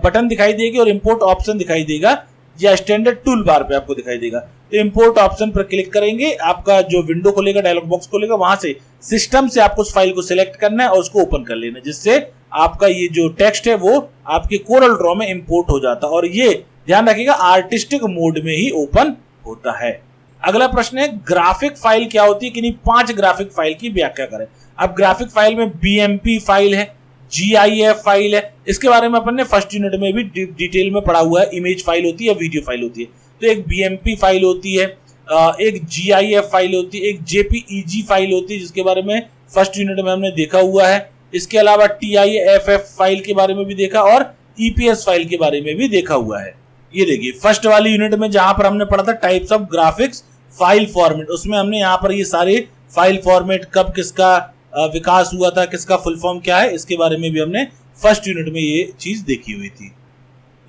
बटन दिखाई देगी और इंपोर्ट ऑप्शन दिखाई देगा, या स्टैंडर्ड टूल बार पे आपको दिखाई देगा। तो इंपोर्ट ऑप्शन पर क्लिक करेंगे, आपका जो विंडो खोलेगा, डायलॉग बॉक्स खोलेगा, वहां से सिस्टम से आपको उस फाइल को सिलेक्ट करना है और उसको ओपन कर लेना, जिससे आपका ये जो टेक्स्ट है वो आपके कोरल ड्रॉ में इंपोर्ट हो जाता है। और ये ध्यान रखिएगा आर्टिस्टिक मोड में ही ओपन होता है। अगला प्रश्न है ग्राफिक फाइल क्या होती है, किन्हीं 5 ग्राफिक फाइल की व्याख्या करें। अब ग्राफिक फाइल में BMP फाइल है, GIF फाइल है, इसके बारे में अपन ने फर्स्ट यूनिट में भी डिटेल में पढ़ा हुआ है। इमेज फाइल होती है, वीडियो फाइल होती है। तो एक BMP फाइल होती है, एक GIF फाइल होती है, एक JPEG फाइल होती है जिसके बारे में फर्स्ट यूनिट में हमने देखा हुआ है। इसके अलावा TIFF फाइल के बारे में भी देखा और EPS फाइल के बारे में भी देखा हुआ है। ये देखिए फर्स्ट वाली यूनिट में जहां पर हमने पढ़ा था types of graphics file format, उसमें हमने यहाँ पर ये सारे फाइल फॉर्मेट कब किसका विकास हुआ था, किसका फुल फॉर्म क्या है, इसके बारे में भी हमने फर्स्ट यूनिट में ये चीज देखी हुई थी।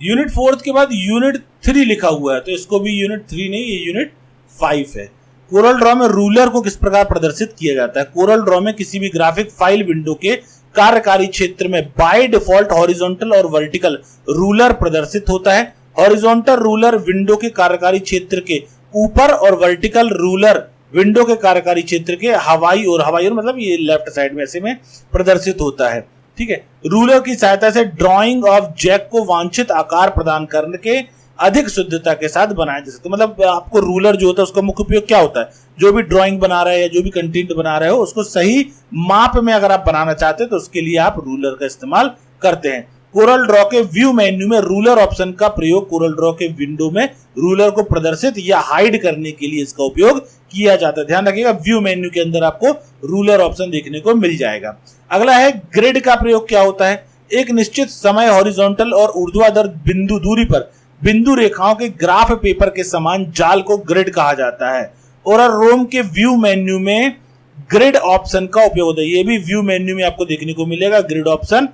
यूनिट 4 के बाद यूनिट 3 लिखा हुआ है, तो इसको भी यूनिट 3 नहीं, ये यूनिट 5 है। कोरल ड्रॉ में रूलर को किस प्रकार प्रदर्शित किया जाता है। कोरल ड्रॉ में किसी भी ग्राफिक फाइल विंडो के कार्यकारी क्षेत्र में बाय डिफॉल्ट हॉरिजॉन्टल और वर्टिकल रूलर प्रदर्शित होता है। हॉरिजॉन्टल रूलर विंडो के कार्यकारी क्षेत्र के ऊपर और वर्टिकल रूलर विंडो के कार्यकारी क्षेत्र के हवाई और मतलब ये लेफ्ट साइड में ऐसे में प्रदर्शित होता है। ठीक है, रूलर की सहायता से ड्राइंग ऑफ जैक को वांछित आकार प्रदान करके अधिक शुद्धता के साथ बनाया जा सकता है। मतलब आपको रूलर जो होता है उसका मुख्य उपयोग क्या होता है, जो भी ड्राइंग बना रहे हैं या जो भी कंटेंट बना रहे हो उसको सही माप में अगर आप बनाना चाहते हैं तो उसके लिए आप रूलर का इस्तेमाल करते हैं। कोरल ड्रॉ के व्यू मेन्यू में रूलर ऑप्शन का प्रयोग कोरल ड्रॉ के विंडो में रूलर को प्रदर्शित या हाइड करने के लिए इसका उपयोग किया जाता है। ध्यान रखिएगा व्यू मेन्यू के अंदर आपको रूलर ऑप्शन देखने को मिल जाएगा। अगला है ग्रिड का प्रयोग क्या होता है। एक निश्चित समय हॉरिजॉन्टल और ऊर्ध्वाधर बिंदु दूरी पर बिंदु रेखाओं के ग्राफ पेपर के समान जाल को ग्रिड कहा जाता है। और रोम के व्यू मेन्यू में ग्रिड ऑप्शन का उपयोग होता है। ये भी व्यू मेन्यू में आपको देखने को मिलेगा ग्रिड ऑप्शन।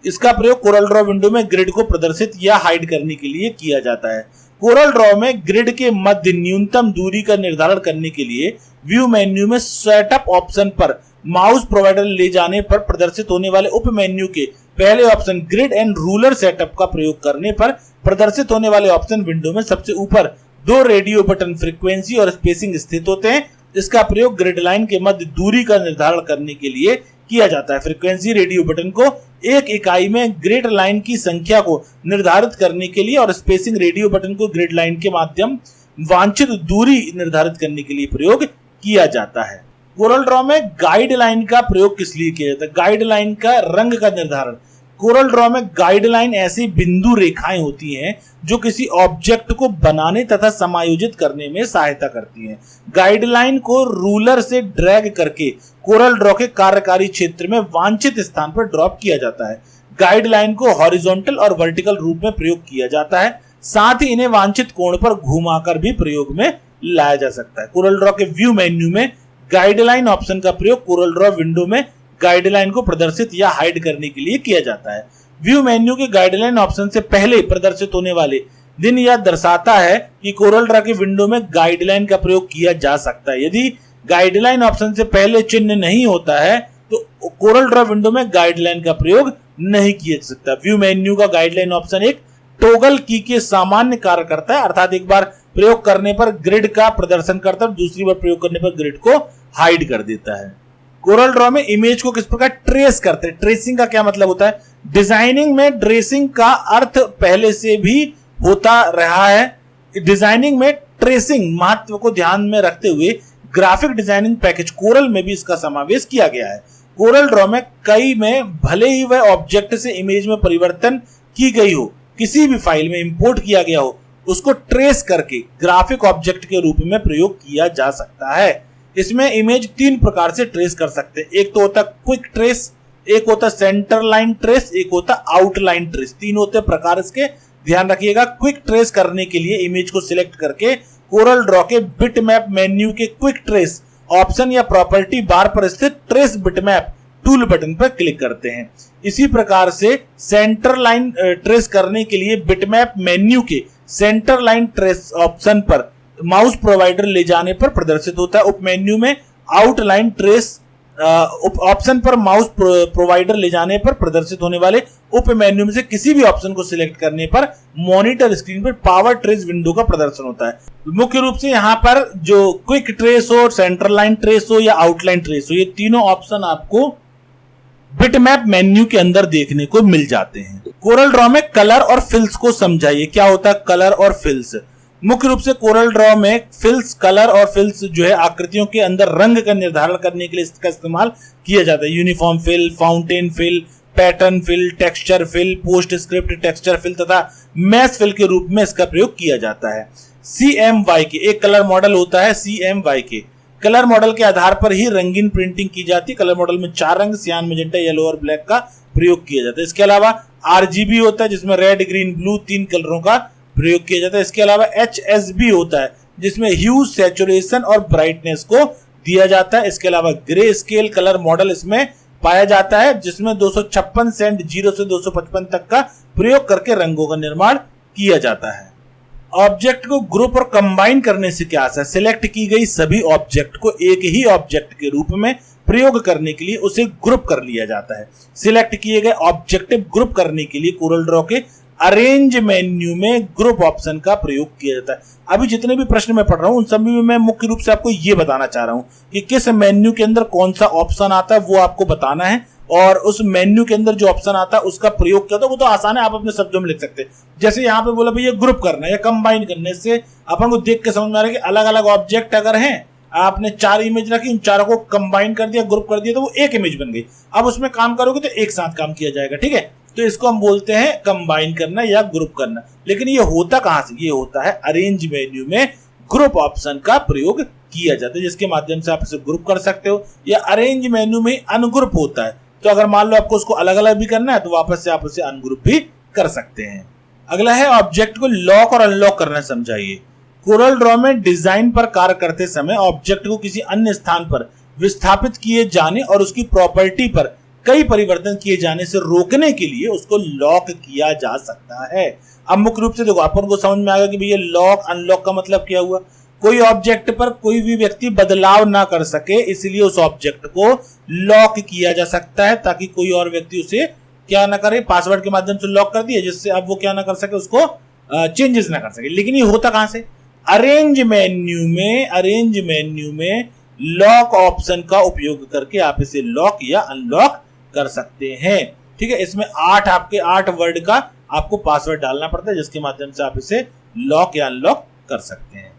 इसका प्रयोग कोरल ड्रॉ विंडो में ग्रिड को प्रदर्शित या हाइड करने के लिए किया जाता है। कोरल ड्रॉ में ग्रिड के मध्य न्यूनतम दूरी का निर्धारण करने के लिए व्यू मेन्यू में सेटअप ऑप्शन पर माउस प्रोवाइडर ले जाने पर प्रदर्शित होने वाले उप मेन्यू के पहले option grid and ruler setup का प्रयोग करने पर प्रदर्शित होने वाले ऑप्शन विंडो में सबसे ऊपर 2 रेडियो बटन फ्रीक्वेंसी और स्पेसिंग स्थित होते हैं। इसका प्रयोग ग्रिड लाइन के मध्य दूरी का निर्धारण करने के लिए किया जाता है। फ्रीक्वेंसी रेडियो बटन को एक इकाई में ग्रिड लाइन की संख्या को निर्धारित करने के लिए और स्पेसिंग रेडियो बटन को ग्रिड लाइन के माध्यम वांछित दूरी निर्धारित करने के लिए प्रयोग किया जाता है। कोरल ड्रॉ में गाइडलाइन का प्रयोग किस लिए किया जाता है। गाइडलाइन का रंग का निर्धारण कोरल ड्रॉ में गाइडलाइन ऐसी बिंदु रेखाएं होती हैं जो किसी ऑब्जेक्ट को बनाने तथा समायोजित करने में सहायता करती हैं। गाइडलाइन को रूलर से ड्रैग करके कोरल ड्रॉ के कार्यकारी क्षेत्र में वांछित स्थान पर ड्रॉप किया जाता है। गाइडलाइन को हॉरिजॉन्टल और वर्टिकल रूप में प्रयोग किया जाता है, साथ ही इन्हें वांछित कोण पर घुमाकर भी प्रयोग में लाया जा सकता है। कोरल ड्रॉ के व्यू मेन्यू में गाइडलाइन ऑप्शन का प्रयोग कोरल ड्रॉ विंडो में गाइडलाइन को प्रदर्शित या हाइड करने के लिए किया जाता है। व्यू मेन्यू के गाइडलाइन ऑप्शन से पहले प्रदर्शित होने वाले दिन यह दर्शाता है कि कोरल ड्रॉ की विंडो में गाइडलाइन का प्रयोग किया जा सकता है। यदि गाइडलाइन ऑप्शन से पहले चिन्ह नहीं होता है तो कोरल ड्रॉ विंडो में गाइडलाइन का प्रयोग नहीं किया जा सकता। व्यू मेन्यू का गाइडलाइन ऑप्शन एक टॉगल की के सामान्य कार्य करता है, अर्थात एक बार प्रयोग करने पर ग्रिड का प्रदर्शन करता है, दूसरी बार प्रयोग करने पर ग्रिड को हाइड कर देता है। कोरल ड्रॉ में इमेज को किस प्रकार ट्रेस करते हैं। ट्रेसिंग का क्या मतलब होता है? डिजाइनिंग में ट्रेसिंग का अर्थ पहले से भी होता रहा है। डिजाइनिंग में ट्रेसिंग महत्व को ध्यान में रखते हुए ग्राफिक डिजाइनिंग पैकेज कोरल में भी इसका समावेश किया गया है। कोरल ड्रॉ में कई में भले ही वह ऑब्जेक्ट से इमेज में परिवर्तन की गई हो, किसी भी फाइल में इंपोर्ट किया गया हो, उसको ट्रेस करके ग्राफिक ऑब्जेक्ट के रूप में प्रयोग किया जा सकता है। इसमें इमेज तीन प्रकार से ट्रेस कर सकते हैं। एक तो होता क्विक ट्रेस, एक होता सेंटर लाइन ट्रेस, एक होता आउटलाइन ट्रेस। तीन होते प्रकार इसके, ध्यान रखिएगा। क्विक ट्रेस करने के लिए इमेज को सिलेक्ट करके कोरल ड्रॉ के बिटमैप मेन्यू के क्विक ट्रेस ऑप्शन या प्रॉपर्टी बार पर स्थित ट्रेस बिटमैप टूल बटन पर क्लिक करते हैं। इसी प्रकार से सेंटर लाइन ट्रेस करने के लिए बिटमैप मेन्यू के सेंटर लाइन ट्रेस ऑप्शन पर माउस प्रोवाइडर ले जाने पर प्रदर्शित होता है। उप मेन्यू में आउटलाइन ट्रेस ऑप्शन पर माउस प्रोवाइडर ले जाने पर प्रदर्शित होने वाले उप मेन्यू में से किसी भी ऑप्शन को सिलेक्ट करने पर मॉनिटर स्क्रीन पर पावर ट्रेस विंडो का प्रदर्शन होता है। मुख्य रूप से यहाँ पर जो क्विक ट्रेस हो, सेंटर लाइन ट्रेस हो या आउटलाइन ट्रेस हो, ये तीनों ऑप्शन आपको बिटमैप मेन्यू के अंदर देखने को मिल जाते हैं। कोरल ड्रॉ में कलर और फिल्स को समझाइए। क्या होता है कलर और फिल्स? मुख्य रूप से कोरल ड्रॉ में फिल्स, कलर और फिल्स जो है आकृतियों के अंदर रंग का निर्धारण करने के लिए इसका इस्तेमाल किया जाता है। Uniform fill, fountain fill, pattern fill, texture fill, PostScript texture fill तथा मैश फिल के रूप में इसका प्रयोग किया जाता है। CMYK एक कलर मॉडल होता है। CMYK कलर मॉडल के आधार पर ही रंगीन प्रिंटिंग की जाती है। कलर मॉडल में 4 रंग सियान, मैजेंटा, येलो और ब्लैक का प्रयोग किया जाता है। इसके अलावा RGB होता है जिसमें रेड, ग्रीन, ब्लू 3 कलरों का प्रयोग किया जाता है। इसके अलावा HSB होता है जिसमें ह्यू, सैचुरेशन और ब्राइटनेस को दिया जाता है। इसके अलावा ग्रे स्केल कलर मॉडल इसमें पाया जाता है जिसमें 256 सेंट 0 से 255 तक का प्रयोग करके रंगों का निर्माण किया जाता है। ऑब्जेक्ट को ग्रुप और कंबाइन करने से क्या आशा है? सिलेक्ट की गई सभी ऑब्जेक्ट को एक ही ऑब्जेक्ट के रूप में प्रयोग करने के लिए उसे ग्रुप कर लिया जाता है। सिलेक्ट किए गए ऑब्जेक्टिव ग्रुप करने के लिए कोरल ड्रॉ के अरेंज मेन्यू में ग्रुप ऑप्शन का प्रयोग किया जाता है। अभी जितने भी प्रश्न मैं पढ़ रहा हूं उन सभी में मैं मुख्य रूप से आपको ये बताना चाह रहा हूं कि किस मेन्यू के अंदर कौन सा ऑप्शन आता है, वो आपको बताना है। और उस मेन्यू के अंदर जो ऑप्शन आता है उसका प्रयोग क्या होता है वो तो आसान है, आप अपने शब्दों में लिख सकते हैं। जैसे यहाँ पे बोला भैया ग्रुप करना है या कंबाइन करने से अपन को देख के समझ में आ रहा है कि अलग अलग ऑब्जेक्ट अगर हैं, आपने 4 इमेज रखी, उन चारों को कंबाइन कर दिया, ग्रुप कर दिया तो वो एक इमेज बन गई। अब उसमें काम करोगे तो एक साथ काम किया जाएगा, ठीक है। तो इसको हम बोलते हैं कंबाइन करना या ग्रुप करना। लेकिन ये होता कहां से? ये होता है अरेंज मेन्यू में ग्रुप ऑप्शन का प्रयोग किया जाता है जिसके माध्यम से आप इसे ग्रुप कर सकते हो। या अरेंज मेन्यू में अनग्रुप होता है, तो अगर मान लो आपको उसको अलग अलग भी करना है तो वापस से आप उसे अनग्रुप भी कर सकते हैं। अगला है ऑब्जेक्ट को लॉक और अनलॉक करना समझाइए। कोरल ड्रॉ में डिजाइन पर कार्य करते समय ऑब्जेक्ट को किसी अन्य स्थान पर विस्थापित किए जाने और उसकी प्रॉपर्टी पर कई परिवर्तन किए जाने से रोकने के लिए उसको लॉक किया जा सकता है। अब मुख्य रूप से देखो अपन को समझ में आ गया कि भैया लॉक अनलॉक का मतलब क्या हुआ। कोई ऑब्जेक्ट पर कोई भी व्यक्ति बदलाव ना कर सके, इसलिए उस ऑब्जेक्ट को लॉक किया जा सकता है ताकि कोई और व्यक्ति उसे क्या ना करे, पासवर्ड के माध्यम से लॉक कर दिया जिससे अब वो क्या ना कर सके, उसको चेंजेस ना कर सके। लेकिन ये होता कहां से? अरेंज मेन्यू में लॉक ऑप्शन का उपयोग करके आप इसे लॉक या अनलॉक कर सकते हैं, ठीक है। इसमें 8 वर्ड का आपको पासवर्ड डालना पड़ता है जिसके माध्यम से आप इसे लॉक या अनलॉक कर सकते हैं।